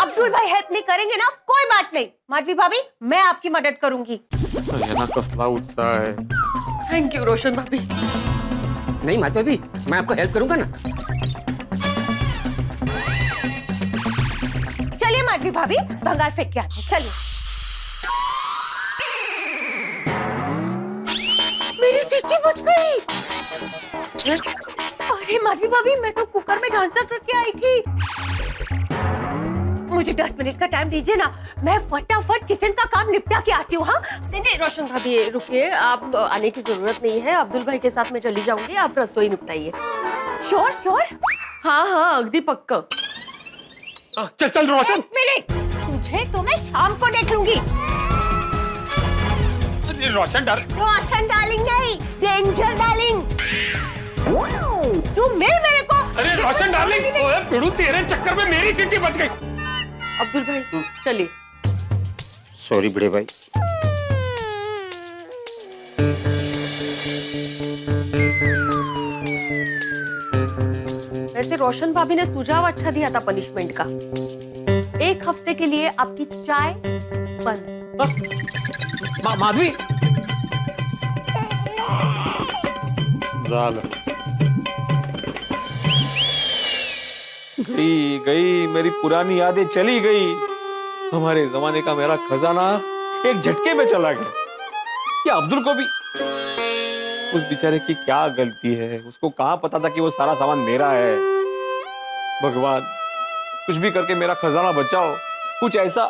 S7: अब्दुल भाई हेल्प नहीं करेंगे ना, कोई बात नहीं। माधवी भाभी, मैं आपकी मदद करूंगी।
S2: ना कसला उत्साह है।
S3: थैंक यू रोशन भाभी।
S6: नहीं माधवी भाभी, मैं आपको हेल्प करूंगा ना।
S7: चलिए माधवी भाभी, भंगार फेंक के आते हैं, चलिए। मेरी सीटी बच गई। अरे माधवी भाभी, मैं तो कुकर में ढांचा करके आई थी। मुझे 10 मिनट का टाइम दीजिए ना, मैं फटाफट किचन का काम निपटा के आती हूँ। हाँ
S3: नहीं रोशन भाभी रुकिए, आप आने की जरूरत नहीं है। अब्दुल भाई के साथ मैं चली जाऊंगी, आप रसोई निपटाइए।
S7: Sure sure.
S3: हाँ अगदी पक्का।
S5: चल चल रोशन।
S7: 1 मिनट, तुझे तो मैं शाम को देख लूंगी।
S5: रोशन
S7: रोशन डार्लिंग नहीं, डेंजर डार्लिंग। तू मिल मेरे को।
S5: अरे रोशन डार्लिंग, ओए पिड़ू, तेरे चक्कर में मेरी सीटी बच गई।
S3: अब्दुल भाई चलिए।
S6: सॉरी बड़े भाई।
S3: वैसे रोशन भाभी ने सुझाव अच्छा दिया था पनिशमेंट का। 1 हफ्ते के लिए आपकी चाय बंद।
S2: माधवी, गई गई मेरी पुरानी यादें चली गई। हमारे जमाने का मेरा खजाना एक झटके में चला गया। ये अब्दुल को भी, उस बेचारे की क्या गलती है? उसको कहां पता था कि वो सारा सामान मेरा है? भगवान, कुछ भी करके मेरा खजाना बचाओ। कुछ ऐसा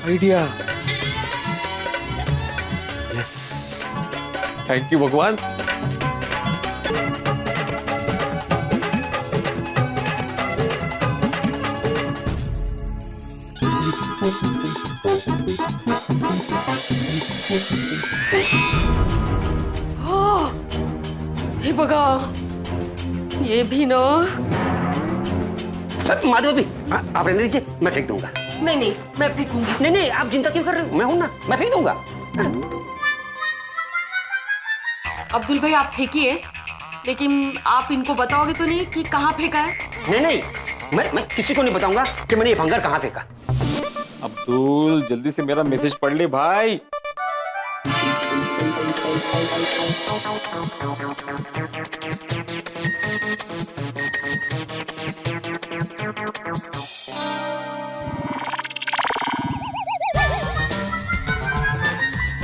S2: आइडिया। यस, थैंक यू भगवान।
S3: हे बगा, ये भी ना।
S6: माधवी भाभी, आप रहने दीजिए, मैं फेंक दूंगा।
S3: नहीं नहीं, मैं फेंकूंगी।
S6: नहीं नहीं, आप चिंता क्यों कर रहे हो? मैं हूं ना, मैं फेंक दूंगा।
S3: अब्दुल भाई आप फेंकिए, लेकिन आप इनको बताओगे तो नहीं कि कहाँ फेंका है?
S6: नहीं नहीं, मैं किसी को नहीं बताऊंगा कि मैंने ये भंगार कहाँ फेंका।
S2: अब्दुल, जल्दी से मेरा मैसेज पढ़ ले भाई।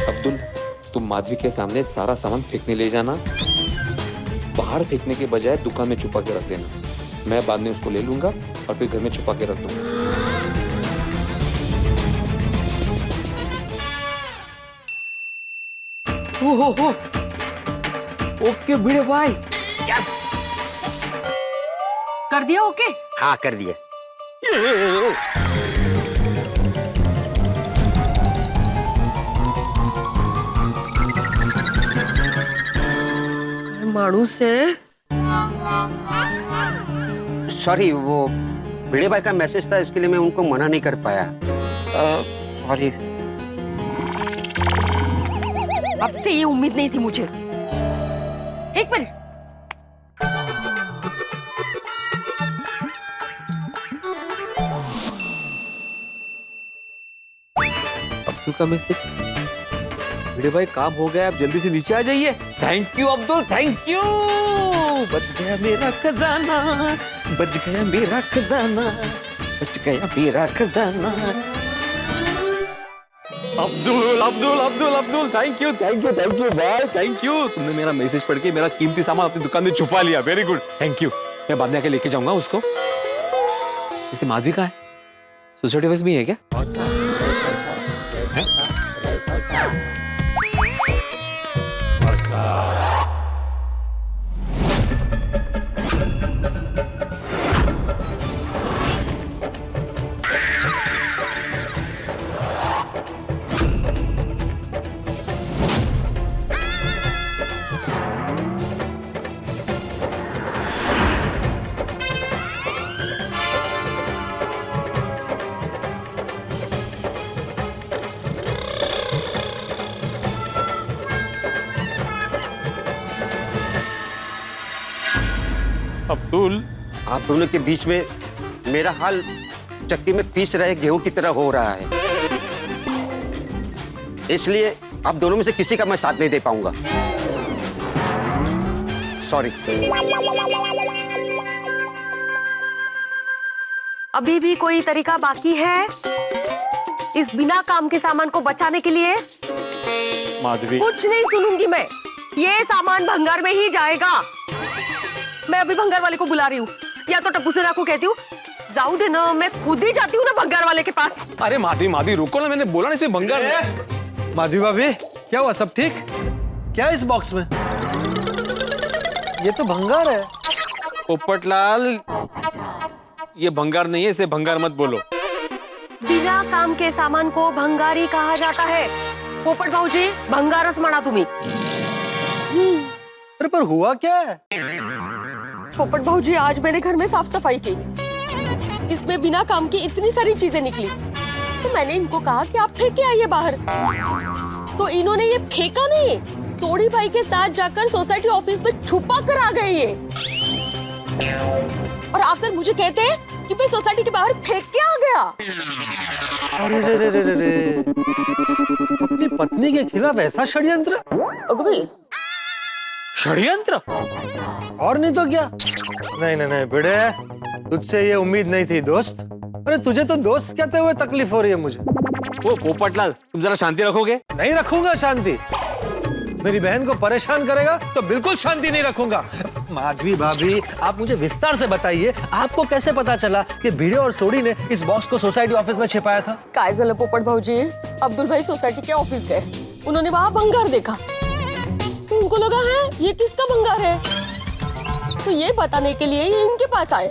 S2: अब्दुल, तुम माधवी के सामने सारा सामान फेंकने ले जाना। बाहर फेंकने के बजाय दुकान में छुपा के रख देना। मैं बाद में उसको ले लूंगा और फिर घर में छुपा के रख दूंगा। हो ओके भिड़े भाई।
S3: कर दिया ओके?
S6: हाँ कर दिया।
S3: माणूस है।
S6: सॉरी, वो भिड़े भाई का मैसेज था, इसके लिए मैं उनको मना नहीं कर पाया। सॉरी।
S3: आपसे ये उम्मीद नहीं थी मुझे। एक मिनट।
S2: अब्दुल का मैसेज। भिड़े भाई, काम हो गया, आप जल्दी से नीचे आ जाइए। Thank you Abdul, thank you. बच गया मेरा खजाना, बच गया मेरा खजाना, बच गया मेरा खजाना। Abdul Abdul Abdul Abdul, thank you thank you thank you भाई, थैंक यू। तुमने मेरा मैसेज पढ़ के मेरा कीमती सामान अपनी दुकान में छुपा लिया। Very good, thank you. मैं बाद में आके लेके जाऊंगा उसको। इसे माधवी का है? सोसाइटी बस में है क्या? अब्दुल,
S6: आप दोनों के बीच में मेरा हाल चक्की में पीस रहे गेहूं की तरह हो रहा है, इसलिए आप दोनों में से किसी का मैं साथ नहीं दे पाऊंगा। सॉरी।
S3: अभी भी कोई तरीका बाकी है इस बिना काम के सामान को बचाने के लिए?
S2: माधवी,
S3: कुछ नहीं सुनूंगी मैं। ये सामान भंगार में ही जाएगा। मैं अभी भंगार वाले को बुला रही हूँ, या तो टप्पू सेना को कहती हूँ। जाऊ दे ना, मैं खुद ही जाती हूँ ना भंगार वाले के पास।
S2: अरे माधवी माधवी रुको ना, मैंने बोला ना इसमें भंगार है।
S8: माधवी भाभी, क्या हुआ? सब ठीक? क्या है इस बॉक्स में? ये तो भंगार है।
S2: पोपटलाल, ये भंगार नहीं है, इसे भंगार मत बोलो।
S3: बिना काम के सामान को भंगारी कहा जाता है। पोपट भाऊजी, भंगारच म्हणा तुम्ही।
S8: अरे पर हुआ क्या है?
S3: पोपट भाऊजी, आज मैंने घर में साफ सफाई की, इसमें बिना काम की इतनी सारी चीजें निकली, तो मैंने इनको कहा कि आप फेंक के आइए बाहर। तो इन्होंने ये फेंका नहीं, सोडी भाई के साथ जाकर सोसाइटी ऑफिस में छुपा कर आ गए ये, और आकर मुझे कहते हैं कि मैं सोसाइटी के बाहर फेंक के आ गया।
S8: अरे रे रे रे रे रे, अपनी पत्नी के खिलाफ ऐसा षड्यंत्र?
S3: अगं भाई,
S2: षड्यंत्र?
S8: और नहीं तो क्या। नहीं नहीं नहीं भिड़े, तुझसे ये उम्मीद नहीं थी दोस्त। अरे तुझे तो दोस्त कहते हुए तकलीफ हो रही है मुझे।
S2: वो पोपटलाल, तुम जरा शांति रखोगे?
S8: नहीं रखूंगा शांति। मेरी बहन को परेशान करेगा तो बिल्कुल शांति नहीं रखूंगा। माधवी भाभी, आप मुझे विस्तार से बताइए, आपको कैसे पता चला कि भिड़े और सोडी ने इस बॉक्स को सोसाइटी ऑफिस में छिपाया था?
S3: काय झालं पोपट भाऊजी, अब्दुल भाई सोसाइटी के ऑफिस गए, उन्होंने वहाँ भंगार देखा, तो उनको लगा है ये किसका भंगार है, तो ये बताने के लिए ये इनके पास आए।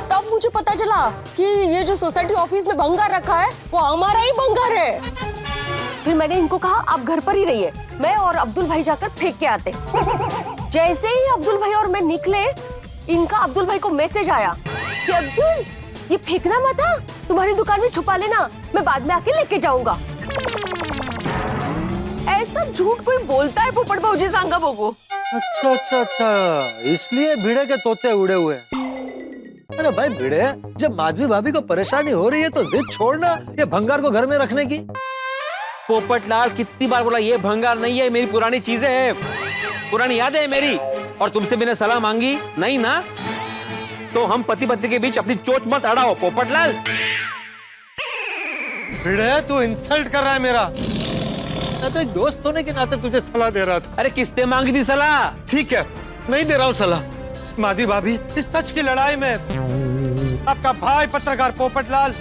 S3: तब मुझे पता चला कि ये जो सोसाइटी ऑफिस में भंगार रखा है वो हमारा ही भंगार है। फिर मैंने इनको कहा आप घर पर ही रहिए, मैं और अब्दुल भाई जाकर फेंक के आते। जैसे ही अब्दुल भाई और मैं निकले, इनका अब्दुल भाई को मैसेज आया कि अब्दुल ये फेंकना मत, तुम्हारी दुकान में छुपा लेना, मैं बाद में आके लेके जाऊंगा। ऐसा झूठ कोई बोलता है पोपट भाऊजी, सांगा बघू।
S8: अच्छा अच्छा अच्छा, इसलिए भिड़े के तोते उड़े हुए। अरे भाई भिड़े, जब माधवी भाभी को परेशानी हो रही है तो जिद छोड़ना ये भंगार को घर में रखने की।
S2: पोपटलाल, कितनी बार बोला ये भंगार नहीं है, मेरी पुरानी चीजें हैं, पुरानी यादें है मेरी। और तुमसे मैंने सलाह मांगी नहीं ना, तो हम पति पत्नी के बीच अपनी चोट मत अड़ाओ पोपटलाल।
S8: भिड़े, तू इंसल्ट कर रहा है मेरा। मैं तो एक दोस्त होने के नाते तुझे सलाह दे रहा था।
S2: अरे किसने मांगी थी सलाह?
S8: ठीक है, नहीं दे रहा हूँ सलाह। माधवी भाभी, इस सच की लड़ाई में आपका भाई पत्रकार पोपटलाल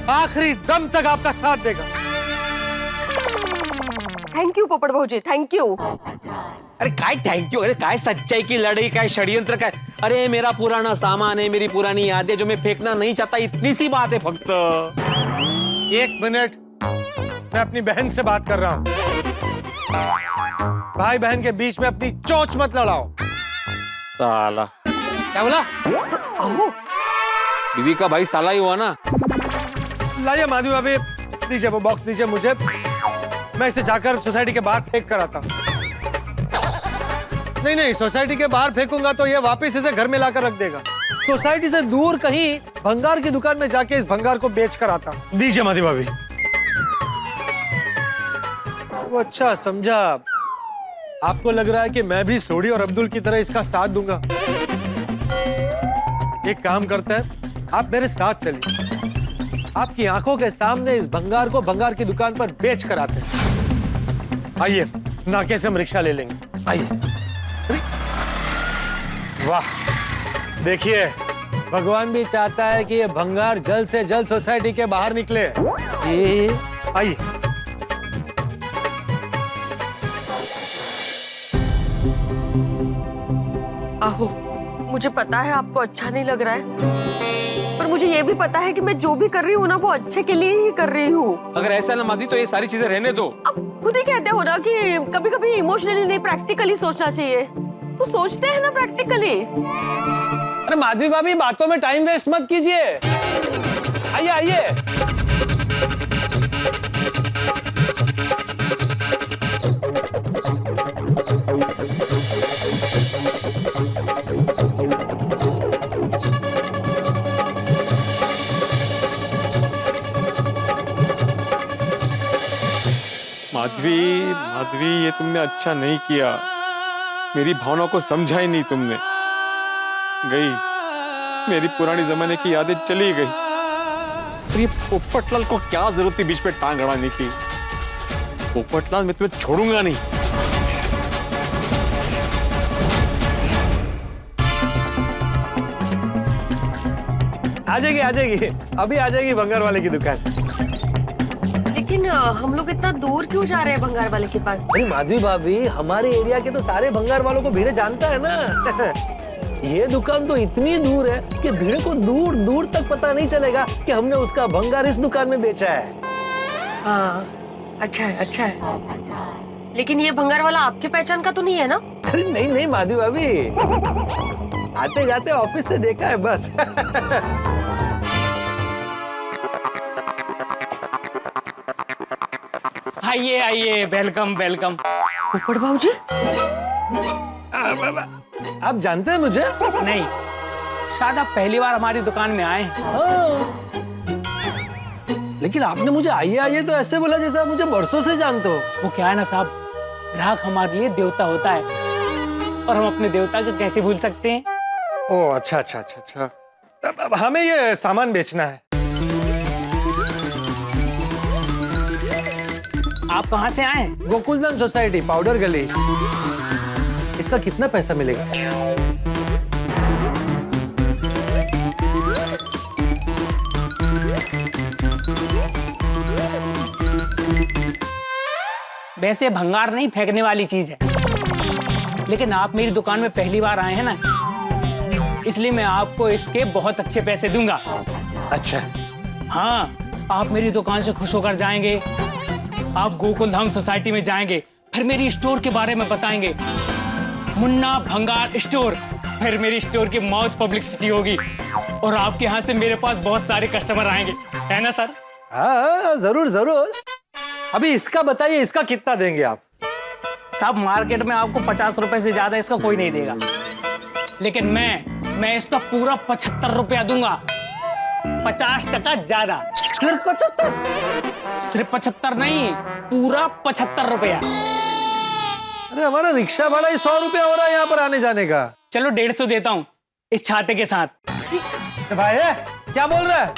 S8: आखिरी दम तक आपका साथ देगा।
S3: थैंक यू पोपट भाऊजी, थैंक यू।
S2: अरे काय थैंक यू, अरे काय सच्चाई की लड़ाई, काय षड्यंत्र, काय अरे मेरा पुराना सामान है, मेरी पुरानी यादें जो मैं फेंकना नहीं चाहता, इतनी सी बात है फक्त।
S8: एक मिनट, मैं अपनी बहन से बात कर रहा हूँ। भाई बहन के बीच में अपनी चोंच मत लड़ाओ।
S2: साला,
S8: क्या बोला?
S2: बीवी का भाई साला ही हुआ ना।
S8: लाइए माधवी भाभी, दीजिए वो बॉक्स, दीजिए मुझे, मैं इसे जाकर सोसाइटी के बाहर फेंक कर आता हूँ। नहीं नहीं, सोसाइटी के बाहर फेंकूंगा तो ये वापस इसे घर में लाकर रख देगा। सोसाइटी से दूर कहीं भंगार की दुकान में जाके इस भंगार को बेच कर आता हूँ। दीजिए माधवी भाभी। वो अच्छा समझा, आपको लग रहा है कि मैं भी सोडी और अब्दुल की तरह इसका साथ दूंगा। एक काम करता है, आप मेरे साथ चलिए, आपकी आंखों के सामने इस भंगार को भंगार की दुकान पर बेच कर आते हैं। आइए, नाके से हम रिक्शा ले लेंगे। आइए। वाह, देखिए, भगवान भी चाहता है कि ये भंगार जल्द से जल्द सोसाइटी के बाहर निकले। ये आइए।
S3: आहो, मुझे पता है आपको अच्छा नहीं लग रहा है, पर मुझे ये भी पता है कि मैं जो भी कर रही हूँ ना वो अच्छे के लिए ही कर रही हूँ।
S2: अगर ऐसा ना माधवी तो ये सारी चीजें रहने दो।
S3: अब खुद ही कहते हो ना कि कभी कभी इमोशनली नहीं प्रैक्टिकली सोचना चाहिए, तो सोचते हैं ना प्रैक्टिकली।
S8: अरे माधवी भाभी, बातों में टाइम वेस्ट मत कीजिए। आइए आइए।
S2: माधवी, माधवी, ये तुमने अच्छा नहीं किया, मेरी भावना को समझा ही नहीं तुमने। गई मेरी पुरानी जमाने की यादें चली गई। और ये पोपटलाल को क्या जरूरत थी बीच में टांग अड़ाने की? पोपटलाल, मैं तुम्हें छोड़ूंगा नहीं।
S8: आ जाएगी, अभी आ जाएगी भंगार वाले की दुकान।
S3: लेकिन हम लोग इतना दूर क्यों जा रहे हैं भंगार वाले के पास?
S8: अरे माधवी भाभी, हमारे एरिया के तो सारे भंगार वालों को भिड़े जानता है ना। ये दुकान तो इतनी दूर है कि भिड़े को दूर दूर तक पता नहीं चलेगा कि हमने उसका भंगार इस दुकान में बेचा है।
S3: हाँ, अच्छा है, अच्छा है। लेकिन ये भंगार वाला आपके पहचान का तो नहीं है ना?
S8: अरे नहीं नहीं माधवी भाभी, आते जाते ऑफिस से देखा है बस।
S1: आइए आइए, वेलकम वेलकम।
S3: पोपट भाऊजी
S8: आप जानते हैं मुझे?
S1: नहीं, शायद आप पहली बार हमारी दुकान में आए हैं।
S8: हाँ। लेकिन आपने मुझे आइए आइए तो ऐसे बोला जैसे आप मुझे बरसों से जानते हो।
S1: वो क्या है ना साहब, ग्राहक हमारे लिए देवता होता है और हम अपने देवता को कैसे भूल सकते हैं।
S8: ओ अच्छा अच्छा अच्छा अच्छा, अब हमें ये सामान बेचना है।
S1: आप कहाँ से आए हैं?
S8: गोकुलधाम सोसाइटी, पाउडर गली। इसका कितना पैसा मिलेगा?
S1: वैसे भंगार नहीं फेंकने वाली चीज है, लेकिन आप मेरी दुकान में पहली बार आए हैं ना, इसलिए मैं आपको इसके बहुत अच्छे पैसे दूंगा।
S8: अच्छा।
S1: हाँ, आप मेरी दुकान से खुश होकर जाएंगे, आप गोकुलधाम सोसाइटी में जाएंगे, फिर मेरी स्टोर के बारे में बताएंगे, मुन्ना भंगार स्टोर। फिर मेरी स्टोर की माउथ पब्लिसिटी होगी और आपके यहाँ से मेरे पास बहुत सारे कस्टमर आएंगे, है ना सर?
S8: हाँ जरूर जरूर। अभी इसका बताइए, इसका कितना देंगे आप?
S1: साहब मार्केट में आपको 50 रुपए से ज्यादा इसका कोई नहीं देगा, लेकिन मैं इसका पूरा 75 रुपया दूंगा, 50% ज्यादा।
S8: सिर्फ 75?
S1: सिर्फ 75 नहीं, पूरा 75 रुपया।
S8: अरे हमारा रिक्शा भाड़ा ही 100 रुपया हो रहा है यहाँ पर आने जाने का।
S1: चलो 150 देता हूँ इस छाते के साथ।
S8: भाई क्या बोल रहा है?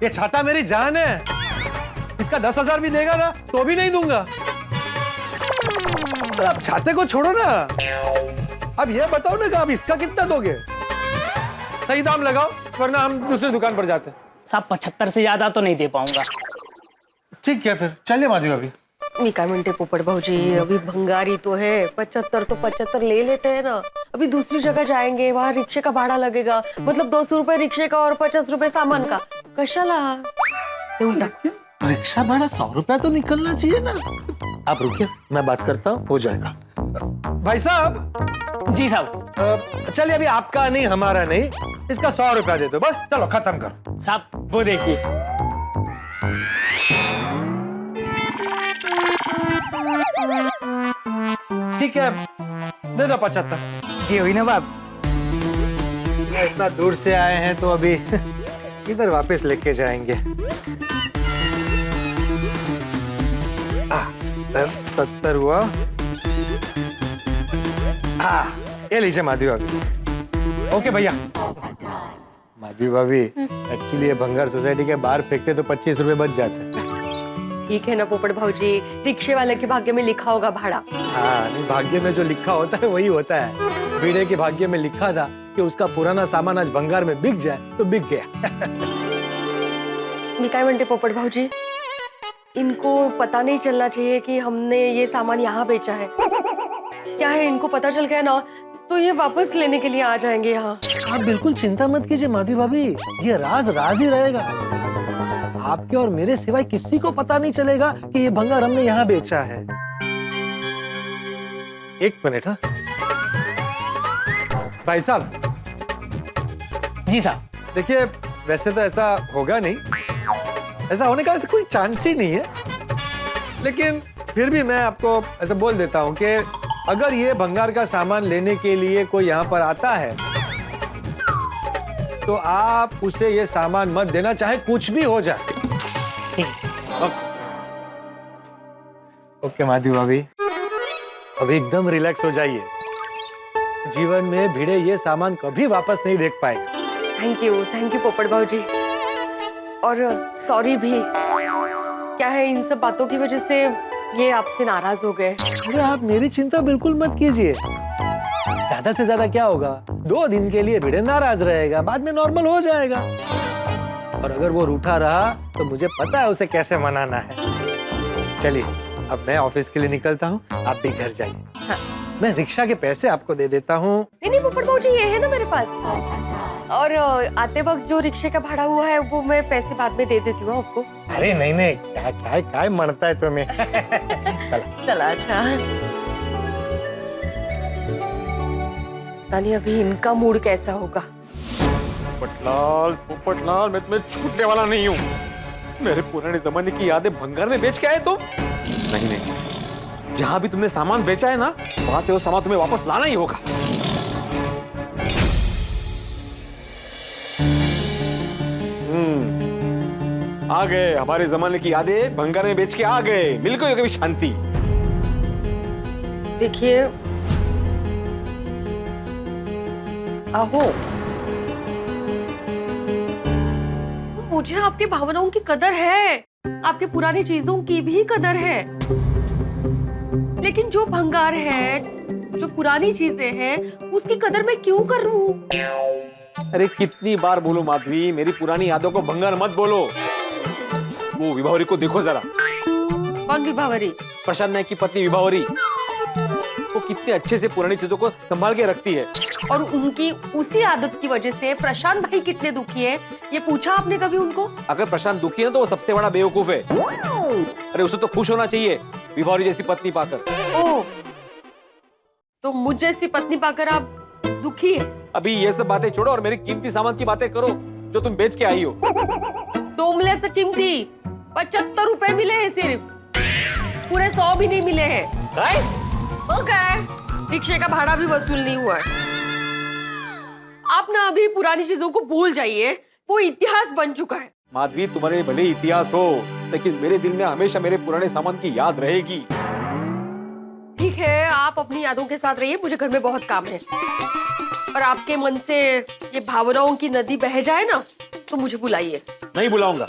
S8: ये छाता मेरी जान है, इसका 10,000 भी देगा ना तो भी नहीं दूंगा। आप छाते को छोड़ो ना, अब ये बताओ ना कि आप इसका कितना दोगे? सही दाम लगाओ वरना हम दूसरी दुकान पर जाते हैं।
S1: साहब 75 से ज्यादा तो नहीं दे पाऊंगा।
S8: ठीक है फिर चलिए माधवी अभी।
S3: मी काय म्हणते पोपट भाऊजी, अभी भंगारी तो है, 75 तो 75 ले लेते हैं ना। अभी दूसरी जगह जाएंगे, वहाँ रिक्शे का भाड़ा लगेगा, मतलब 200 रुपए रिक्शे का और 50 रुपए सामान का। कशाला देऊन टाक।
S8: रिक्शा भाड़ा 100 रुपया तो निकलना चाहिए ना। आप रुकिए, मैं बात करता हूँ, हो जाएगा। भाई साहब।
S1: जी साहब।
S8: चलिए अभी आपका नहीं हमारा नहीं, इसका 100 रुपया दे दो बस, चलो खत्म करो।
S1: साहब वो देखिए,
S8: ठीक है दे दो 75।
S1: जी हुई ना बात।
S8: इतना दूर से आए हैं तो अभी इधर वापस लेके जाएंगे। 70 हुआ। ये लीजिए माधवी भाभी। ओके भैया। माधवी भाभी एक्चुअली ये भंगार सोसाइटी के बाहर फेंकते तो 25 रुपए बच जाते।
S3: ठीक है ना पोपट भाऊजी, रिक्शे वाले के भाग्य में लिखा होगा भाड़ा।
S8: हाँ नहीं, भाग्य में जो लिखा होता है वही होता है। भिड़े के भाग्य में लिखा था कि उसका पुराना सामान आज भंगार में बिक जाए तो बिक गया।
S3: मी काय म्हणते पोपट भाऊजी, इनको पता नहीं चलना चाहिए कि हमने ये सामान यहाँ बेचा है। क्या है, इनको पता चल गया ना तो ये वापस लेने के लिए आ जाएंगे यहाँ।
S8: आप बिल्कुल चिंता मत कीजिए माधवी भाभी, ये राज राज ही रहेगा। आपके और मेरे सिवाय किसी को पता नहीं चलेगा कि ये भंगार हमने यहाँ बेचा है। एक मिनट। हाँ भाई साहब।
S1: जी साहब।
S8: देखिए वैसे तो ऐसा होगा नहीं, ऐसा होने का कोई चांस ही नहीं है, लेकिन फिर भी मैं आपको ऐसा बोल देता हूँ कि अगर ये भंगार का सामान लेने के लिए कोई यहाँ पर आता है तो आप उसे ये सामान मत देना, चाहे कुछ भी हो जाए। ओके माधवी भाभी, अब एकदम रिलैक्स हो जाइए। जीवन में भिड़े ये सामान कभी वापस नहीं देख पाएगा।
S3: थैंक यू पोपट भाऊजी, और सॉरी भी। क्या है, इन सब बातों की वजह से ये आपसे नाराज हो गए।
S8: अरे आप मेरी चिंता बिल्कुल मत कीजिए, ज्यादा से ज्यादा क्या होगा, 2 दिन के लिए भिड़े नाराज रहेगा, बाद में नॉर्मल हो जाएगा। और अगर वो रूठा रहा तो मुझे पता है उसे कैसे मनाना है। चलिए अब मैं ऑफिस के लिए निकलता हूँ, आप भी घर जाइए।
S3: हाँ।
S8: मैं रिक्शा के पैसे आपको दे देता हूँ।
S3: नहीं पोपट भाऊजी, ये है ना मेरे पास, और आते वक्त जो रिक्शे का भाड़ा हुआ है वो मैं पैसे बाद में दे देती हूँ आपको।
S8: अरे नहीं नहीं, क्या मनता है तुम्हें।
S3: चला अच्छा। तानी अभी इनका मूड कैसा होगा।
S2: पोपटलाल मैं तुम्हें छूटने वाला नहीं हूँ। मेरे पुराने जमाने की यादें भंगार में बेच के आए तुम? नहीं, जहां भी तुमने सामान बेचा है ना, वहां से वो सामान तुम्हें वापस लाना ही होगा। आ गए हमारे जमाने की यादें, भंगार में बेच के आ गए, मिल गई कभी शांति।
S3: देखिए आहो, मुझे आपकी भावनाओं की कदर है, आपकी पुरानी चीजों की भी कदर है, लेकिन जो भंगार है, जो पुरानी चीजें हैं, उसकी कदर मैं क्यों करूं?
S2: अरे कितनी बार बोलो माधवी, मेरी पुरानी यादों को भंगार मत बोलो। वो विभावरी को देखो जरा।
S3: कौन विभावरी?
S2: प्रशांत नायक की पत्नी विभावरी, वो कितने अच्छे से पुरानी चीजों को संभाल के रखती है।
S3: और उनकी उसी आदत की वजह से प्रशांत भाई कितने दुखी है, ये पूछा आपने कभी उनको?
S2: अगर प्रशांत दुखी है तो वो सबसे बड़ा बेवकूफ है। अरे उसे तो खुश होना चाहिए विभावरी जैसी पत्नी पाकर।
S3: ओह, तो मुझ जैसी पत्नी पाकर आप दुखी है?
S2: अभी ये सब बातें छोड़ो और मेरी कीमती सामान की बातें करो जो तुम बेच के आई हो।
S3: डोमल्याचं किमती 75 रुपए मिले हैं सिर्फ, पूरे 100 भी नहीं मिले हैं। काय? रिक्शे का भाड़ा भी वसूल नहीं हुआ है। आप ना अभी पुरानी चीजों को भूल जाइए, वो इतिहास बन चुका है।
S2: माधवी, तुम्हारे भले इतिहास हो, लेकिन मेरे दिल में हमेशा मेरे पुराने सामान की याद रहेगी।
S3: ठीक है, आप अपनी यादों के साथ रहिए, मुझे घर में बहुत काम है। और आपके मन से ये भावनाओं की नदी बह जाए ना, तो मुझे बुलाइए।
S2: नहीं बुलाऊंगा।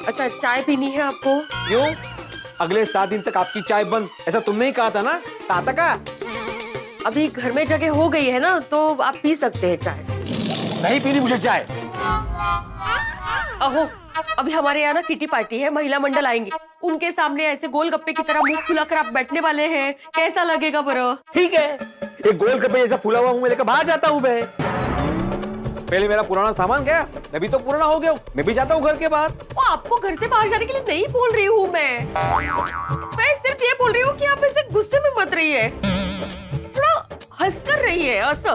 S3: अच्छा, चाय पीनी है आपको?
S2: क्यों? अगले 7 दिन तक आपकी चाय बंद, ऐसा तुमने ही कहा था ना? कहा था?
S3: अभी घर में जगह हो गई है ना, तो आप पी सकते हैं चाय।
S2: नहीं पीनी मुझे चाय।
S3: अहो, अभी हमारे यहाँ ना किटी पार्टी है, महिला मंडल आएंगे, उनके सामने ऐसे गोलगप्पे की तरह मुंह फुलाकर आप बैठने वाले हैं, कैसा लगेगा बरो?
S2: ठीक है, एक गोलगप्पे जैसा फूला हुआ मुंह में लेकर बाहर जाता हूँ मैं। पहले मेरा पुराना सामान गया, मैं भी तो पुराना हो गया हूँ, मैं भी जाता हूँ घर के बाहर।
S3: वो आपको घर से बाहर जाने के लिए नहीं बोल रही हूँ मैं सिर्फ ये बोल रही हूँ कि आप ऐसे गुस्से में मत रहिए, थोड़ा हंसकर रहिए। ऐसा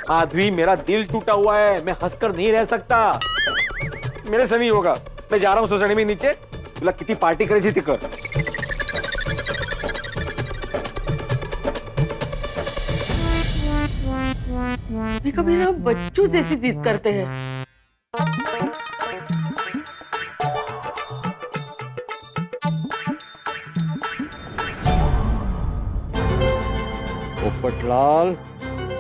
S2: माधवी, मेरा दिल टूटा हुआ है, मैं हंसकर नहीं रह सकता, मेरे से नहीं होगा। मैं जा रहा हूँ सोसाइटी में नीचे, बोला कितनी पार्टी करे जी कर।
S3: कभी ना बच्चों जैसी जिद करते हैं।
S2: पोपटलाल,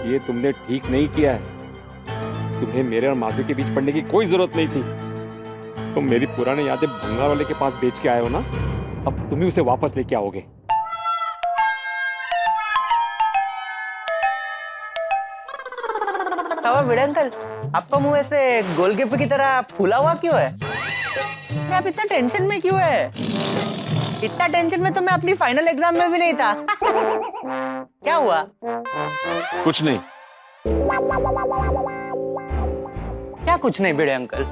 S2: ये तुमने ठीक नहीं किया है। तुम्हें मेरे और माधवी के बीच पड़ने की कोई जरूरत नहीं थी। तुम मेरी पुरानी यादें भंगार वाले के पास बेच के आए हो ना, अब तुम ही उसे वापस लेके आओगे।
S9: भिड़े अंकल, आपका मुंह ऐसे गोलगप्पे की तरह फूला हुआ क्यों है? आप इतना टेंशन में क्यों है? इतना टेंशन में तो मैं अपनी फाइनल एग्जाम में भी नहीं था। क्या हुआ?
S2: कुछ नहीं।
S9: क्या कुछ नहीं भिड़े अंकल?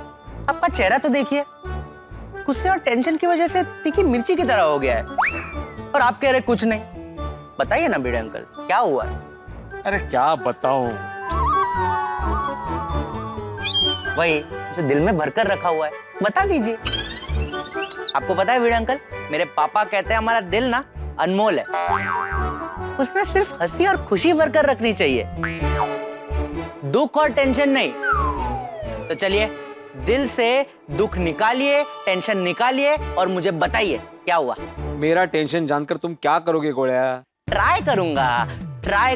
S9: आपका चेहरा तो देखिए, गुस्से और टेंशन की वजह से तीखी मिर्ची की तरह हो गया है, और आप कह रहे कुछ नहीं। बताइए ना भिड़े अंकल, क्या हुआ है?
S2: अरे क्या बताऊं?
S9: वही जो दिल में भरकर रखा हुआ है, बता दीजिए। आपको पता है भिड़े अंकल, मेरे पापा कहते हैं हमारा दिल ना अनमोल है, उसमें सिर्फ हंसी और खुशी भरकर रखनी चाहिए, दुख और टेंशन नहीं। तो चलिए, दिल से दुख निकालिए, टेंशन निकालिए और मुझे बताइए क्या हुआ।
S2: मेरा टेंशन जानकर तुम क्या करोगे गोळ्या?
S9: ट्राई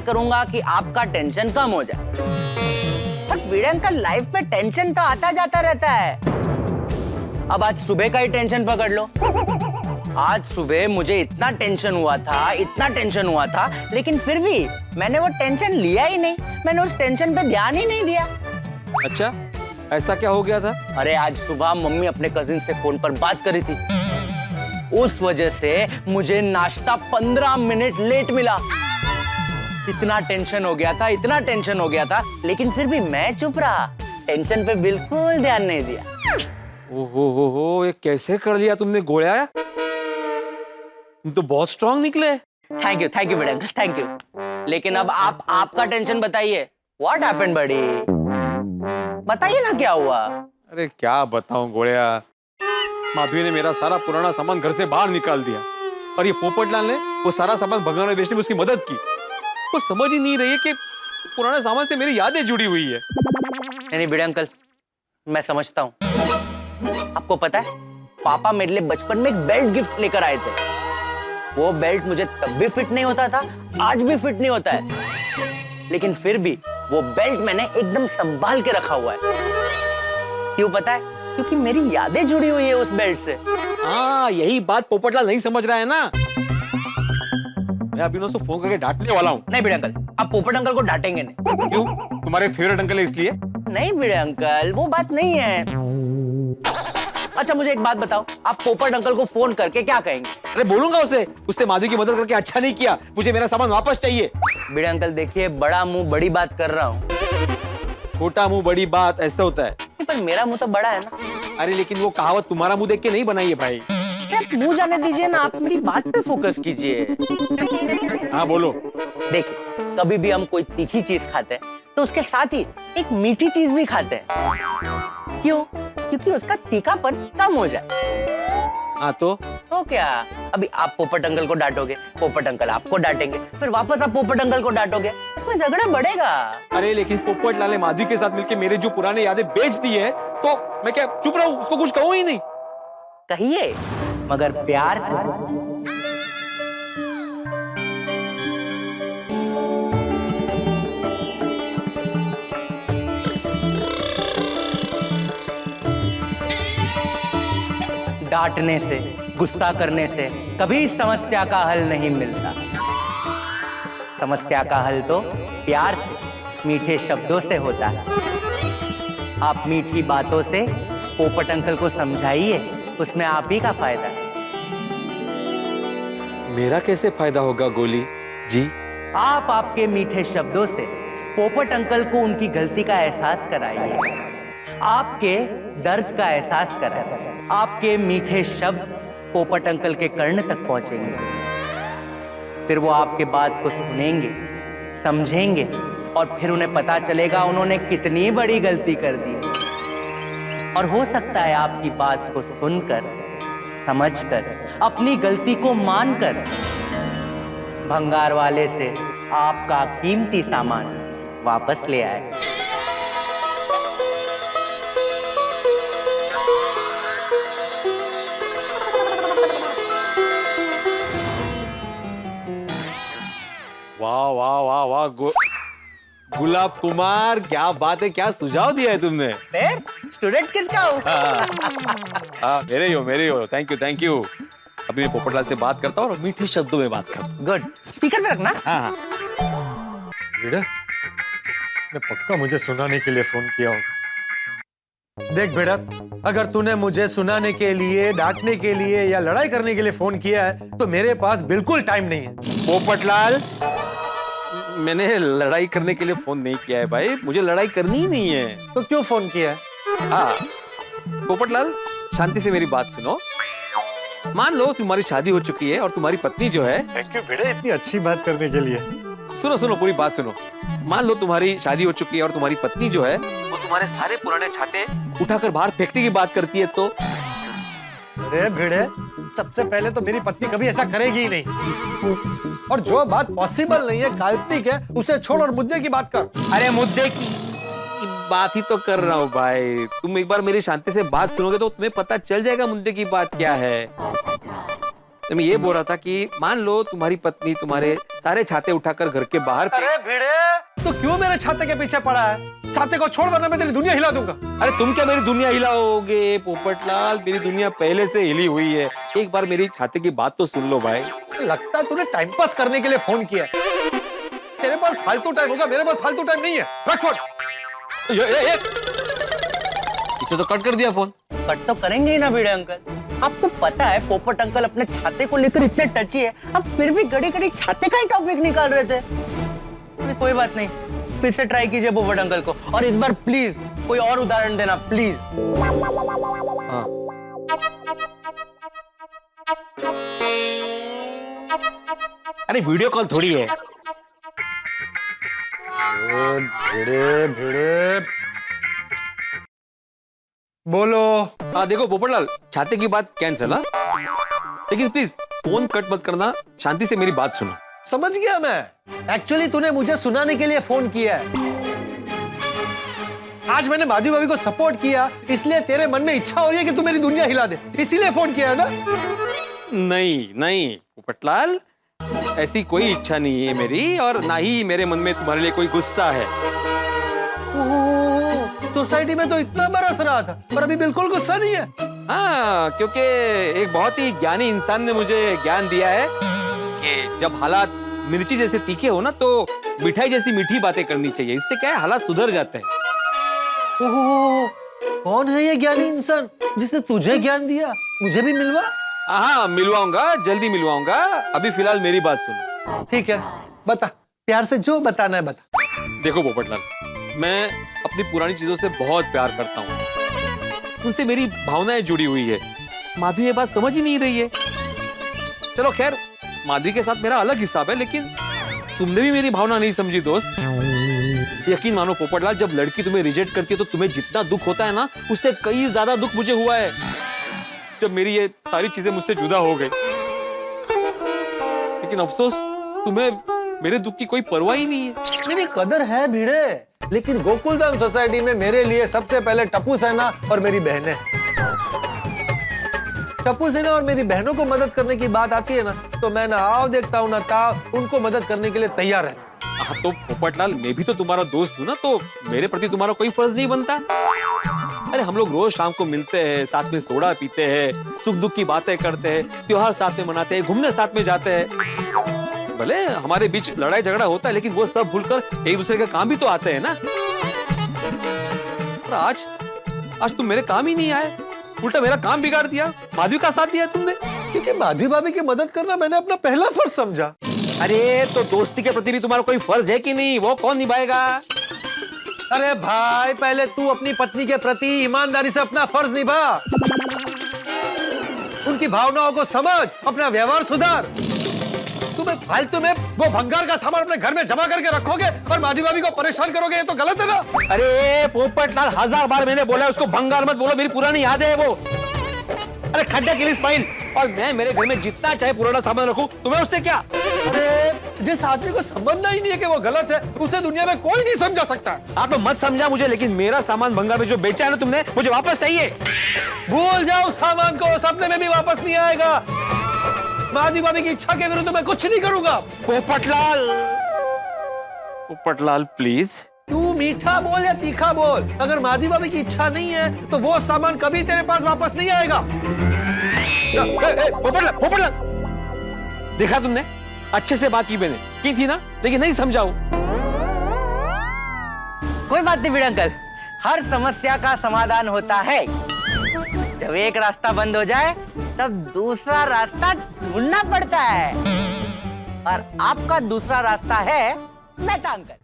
S9: करूंगा कि आपका टेंशन कम हो जाए। पर भिड़े अंकल, लाइफ में टेंशन तो आता जाता रहता है। अब आज सुबह का ही टेंशन पकड़ लो। आज सुबह मुझे इतना टेंशन हुआ था, लेकिन फिर भी मैंने वो टेंशन लिया ही नहीं, मैंने उस टेंशन पे ध्यान ही नहीं दिया।
S2: अच्छा, ऐसा क्या हो गया था?
S9: अरे आज सुबह मम्मी अपने कजिन से फोन पर बात कर रही थी, उस वजह से मुझे नाश्ता 15 मिनट लेट मिला। इतना टेंशन हो गया था, लेकिन फिर भी मैं चुप रहा, टेंशन पे बिल्कुल ध्यान नहीं दिया।
S2: ओहो, ये कैसे कर लिया तुमने गोळ्या? तुम तो बहुत स्ट्रांग निकले।
S9: Thank you Bhide uncle, thank you. लेकिन अब आप आपका टेंशन बताइए, व्हाट हैपेंड बड़ी? बताइए ना क्या हुआ।
S2: अरे क्या बताऊं गोळ्या, माधवी ने मेरा सारा पुराना सामान घर से बाहर निकाल दिया। और ये पोपटलाल ने वो सारा सामान भगवान में बेचने में उसकी मदद की। वो समझ ही नहीं रही है कि पुराने सामान से मेरी यादें जुड़ी हुई है।
S9: नहीं भिड़े अंकल, मैं समझता हूँ। आपको पता है, पापा मेरे लिए बचपन में एक बेल्ट गिफ्ट लेकर आए थे। वो बेल्ट मुझे तब भी फिट नहीं होता था, आज भी फिट नहीं होता है, लेकिन फिर भी वो बेल्ट मैंने एकदम संभाल के रखा हुआ है। क्यों पता है? क्योंकि मेरी यादें जुड़ी हुई है उस बेल्ट से।
S2: हाँ, यही बात पोपटलाल नहीं समझ रहा है ना। मैं अभी उसको फोन करके डांटने वाला हूँ।
S9: नहीं भिड़े अंकल, आप पोपट अंकल को डांटेंगे नहीं।
S2: क्यों? तुम्हारे फेवरेट अंकल है इसलिए?
S9: नहीं भिड़े अंकल, वो बात नहीं है। अच्छा मुझे एक बात बताओ, आप पोपट अंकल को फोन करके क्या कहेंगे?
S2: अरे बोलूंगा उसे, उसने माधवी की मदद करके अच्छा नहीं किया, मुझे मेरा सामान वापस चाहिए।
S9: भिड़े अंकल देखिए, बड़ा मुंह बड़ी बात कर रहा हूँ।
S2: छोटा मुंह बड़ी बात ऐसा होता है।
S9: पर मेरा मुंह तो बड़ा है ना।
S2: अरे लेकिन वो कहावत तुम्हारा मुंह देख के नहीं बनाई है भाई।
S9: आप मुंह जाने दीजिए ना, आप मेरी बात पे फोकस कीजिए।
S2: हाँ बोलो।
S9: देखिए, कभी भी हम कोई तीखी चीज खाते हैं तो उसके साथ ही एक मीठी चीज भी खाते हैं। क्यों? क्योंकि उसका तीखापन कम हो जाए।
S2: हाँ तो
S9: क्या? अभी आप पोपट अंकल को डांटोगे, पोपट अंकल आपको डांटेंगे, फिर वापस आप पोपट अंकल को डांटोगे, इसमें झगड़ा बढ़ेगा।
S2: अरे लेकिन पोपटलाल ने माधवी के साथ मिलकर मेरे जो पुराने यादें बेच दी है, तो मैं क्या चुप रहूं? उसको कुछ कहूं ही नहीं।
S9: कहिए, मगर प्यार से। डांटने से, गुस्सा करने से कभी समस्या का हल नहीं मिलता। समस्या का हल तो प्यार से, मीठे शब्दों से होता है। आप मीठी बातों से पोपट अंकल को समझाइए, उसमें आप ही का फायदा है।
S2: मेरा कैसे फायदा होगा गोली जी?
S9: आप आपके मीठे शब्दों से पोपट अंकल को उनकी गलती का एहसास कराइए, आपके दर्द का एहसास कराइए। आपके मीठे शब्द पोपट अंकल के कर्ण तक पहुंचेंगे, फिर वो आपके बात को सुनेंगे, समझेंगे, और फिर उन्हें पता चलेगा उन्होंने कितनी बड़ी गलती कर दी। और हो सकता है आपकी बात को सुनकर, समझकर, अपनी गलती को मानकर भंगार वाले से आपका कीमती सामान वापस ले आए।
S2: वाह वाह वाह वाह गुलाब कुमार, क्या बात है, क्या सुझाव दिया है तुमने।
S9: स्टूडेंट किसका हो?
S2: हाँ, मेरे ही हो। Thank you. अभी मैं पोपटलाल से बात करता हूँ और मीठे शब्दों में बात करता हूँ।
S9: गुड, स्पीकर पे रखना।
S2: हाँ।
S8: भिड़े, इसने पक्का मुझे सुनाने के लिए फोन किया होगा। देख बेटा, अगर तूने मुझे सुनाने के लिए, डांटने के लिए या लड़ाई करने के लिए फोन किया है तो मेरे पास बिल्कुल टाइम नहीं है।
S2: पोपटलाल, मैंने लड़ाई करने के लिए फोन नहीं किया है भाई, मुझे लड़ाई करनी ही नहीं है।
S8: तो क्यों फोन किया है?
S2: हाँ पोपटलाल, शांति से मेरी बात सुनो। मान लो तुम्हारी शादी हो चुकी है और तुम्हारी पत्नी जो है।
S8: थैंक यू बेटे, इतनी अच्छी बात करने के लिए।
S2: सुनो पूरी बात सुनो। मान लो तुम्हारी शादी हो चुकी है और तुम्हारी पत्नी जो है वो तुम्हारे सारे पुराने छाते उठाकर बाहर फेंकने की बात करती है तो?
S8: अरे भिड़े, सबसे पहले तो मेरी पत्नी कभी ऐसा करेगी ही नहीं। और जो बात पॉसिबल नहीं है, काल्पनिक है, उसे छोड़ और मुद्दे की बात कर।
S2: अरे मुद्दे की बात ही तो कर रहा हूँ भाई। तुम एक बार मेरी शांति से बात सुनोगे तो तुम्हें पता चल जाएगा मुद्दे की बात क्या है। तो मैं ये बोल रहा था कि मान लो तुम्हारी पत्नी तुम्हारे सारे छाते उठाकर घर के बाहर।
S8: अरे भिड़े, तो क्यों मेरे छाते के पीछे पड़ा है? छाते को छोड़, वरना मैं तेरी दुनिया हिला दूंगा।
S2: अरे तुम क्या मेरी दुनिया हिलाओगे पोपटलाल? मेरी दुनिया पहले से हिली हुई है। एक बार मेरी छाते की बात तो सुन लो भाई।
S8: लगता है तूने टाइम पास करने के लिए फोन किया। तेरे पास फालतू टाइम होगा, मेरे पास फालतू टाइम नहीं है। रख फोन।
S2: इसे तो कट कर दिया फोन।
S9: कट तो करेंगे ही ना भिड़े अंकल। आपको पता है पोपट अंकल अपने छाते को लेकर इतने टची है, अब फिर भी घड़ी घड़ी छाते का ही टॉपिक निकाल रहे थे। अभी कोई बात नहीं, फिर से ट्राई कीजिए पोपट अंकल को, और इस बार प्लीज कोई और उदाहरण देना प्लीज।
S2: हाँ। अरे वीडियो कॉल थोड़ी है।
S8: भिड़े भिड़े बोलो।
S2: हाँ देखो पोपटलाल, छाते की बात कैंसिल। हाँ लेकिन प्लीज फोन कट मत करना, शांति से मेरी बात सुनो।
S8: समझ गया मैं। एक्चुअली तूने मुझे सुनाने के लिए फोन किया है। आज मैंने माधवी भाभी को सपोर्ट किया, इसलिए तेरे मन में इच्छा हो रही है कि तू मेरी दुनिया हिला दे, इसीलिए फोन किया है ना?
S2: नहीं नहीं पोपटलाल, ऐसी कोई इच्छा नहीं है मेरी, और ना ही मेरे मन में तुम्हारे लिए कोई गुस्सा है।
S8: सोसाइटी में तो इतना बरस रहा था, पर अभी बिल्कुल गुस्सा नहीं है।
S2: हाँ, क्योंकि एक बहुत ही ज्ञानी इंसान ने मुझे ज्ञान दिया है कि जब हालात मिर्ची जैसे तीखे हो ना, तो मिठाई जैसी मीठी बातें करनी चाहिए। इससे क्या है, हालात सुधर जाते हैं।
S8: ओह, कौन है ये ज्ञानी इंसान जिसने तुझे ज्ञान दिया? मुझे भी मिलवा।
S2: हाँ, मिलवाऊंगा, जल्दी मिलवाऊंगा। अभी फिलहाल मेरी बात सुनो।
S8: ठीक है, बता, प्यार से जो बताना है बता।
S2: देखो पोपटलाल, मैं अपनी पुरानी चीजों से बहुत प्यार करता हूँ, उनसे मेरी भावनाएं जुड़ी हुई है। माधवी ये बात समझ ही नहीं रही है। चलो खैर, माधवी के साथ मेरा अलग हिसाब है, लेकिन तुमने भी मेरी भावना नहीं समझी दोस्त। यकीन मानो पोपटलाल, जब लड़की तुम्हें रिजेक्ट करती है तो तुम्हें जितना दुख होता है ना, उससे कई ज्यादा दुख मुझे हुआ है जब मेरी ये सारी चीजें मुझसे जुदा हो गई। लेकिन अफसोस, तुम्हें मेरे दुख की कोई परवाह ही नहीं है।
S8: मेरी कदर है भिड़े, लेकिन गोकुलधाम सोसाइटी में मेरे लिए सबसे पहले टप्पू सेना और मेरी बहनें। टप्पू सेना और मेरी बहनों को मदद करने की बात आती है ना, तो मैं ना आओ देखता हूँ ना ताव, उनको मदद करने के लिए तैयार रहता।
S2: हाँ तो पोपटलाल, मैं भी तो तुम्हारा दोस्त हूँ ना, तो मेरे प्रति तुम्हारा कोई फर्ज नहीं बनता? अरे हम लोग रोज शाम को मिलते हैं, साथ में सोडा पीते हैं, सुख दुख की बातें करते हैं, त्योहार साथ में मनाते हैं, घूमने साथ में जाते हैं। भले हमारे बीच लड़ाई झगड़ा होता है, लेकिन वो सब भूलकर एक दूसरे के काम भी तो आते हैं ना। और आज तुम मेरे काम ही नहीं आए, उल्टा मेरा काम बिगाड़ दिया। माधवी का साथ दिया तुमने।
S8: क्योंकि माधवी भाभी की मदद करना मैंने अपना पहला फर्ज समझा।
S2: अरे तो दोस्ती के प्रति भी तुम्हारा कोई फर्ज है कि नहीं? वो कौन निभाएगा?
S8: अरे भाई, पहले तू अपनी पत्नी के प्रति ईमानदारी से अपना फर्ज निभा, उनकी भावनाओं को समझ, अपना व्यवहार सुधार। तुम्हें फालतू में वो भंगार का सामान अपने घर में जमा करके रखोगे और माधवी भाभी को परेशान करोगे, ये तो गलत है ना?
S2: अरे पोपटलाल, 1000 बार मैंने बोला उसको भंगार मत बोलो, मेरी पुरानी याद है वो। अरे खड्डे के लिए स्माइल, और मैं मेरे घर में जितना चाहे पुराना सामान रखूं, तुम्हें उससे क्या?
S8: अरे जिस आदमी को समझना ही नहीं है कि वो गलत है, उसे दुनिया में कोई नहीं समझा सकता।
S2: आप तो मत समझा मुझे, लेकिन मेरा सामान भंगार में जो बेचा है ना तुमने, मुझे वापस चाहिए।
S8: भूल जाओ उस सामान को, सपने में भी वापस नहीं आएगा। माधवी भाभी की इच्छा के विरुद्ध मैं कुछ नहीं करूंगा।
S2: पोपटलाल प्लीज।
S8: तू मीठा बोल या तीखा बोल, अगर माधवी भाभी की इच्छा नहीं है तो वो सामान कभी तेरे पास वापस नहीं आएगा।
S2: पोपटलाल, देखा तुमने, अच्छे से बात की थी ना, लेकिन नहीं समझाओ।
S9: कोई बात नहीं भिड़े अंकल, हर समस्या का समाधान होता है। जब एक रास्ता बंद हो जाए तब दूसरा रास्ता ढूंढना पड़ता है, और आपका दूसरा रास्ता है मेहता अंकल।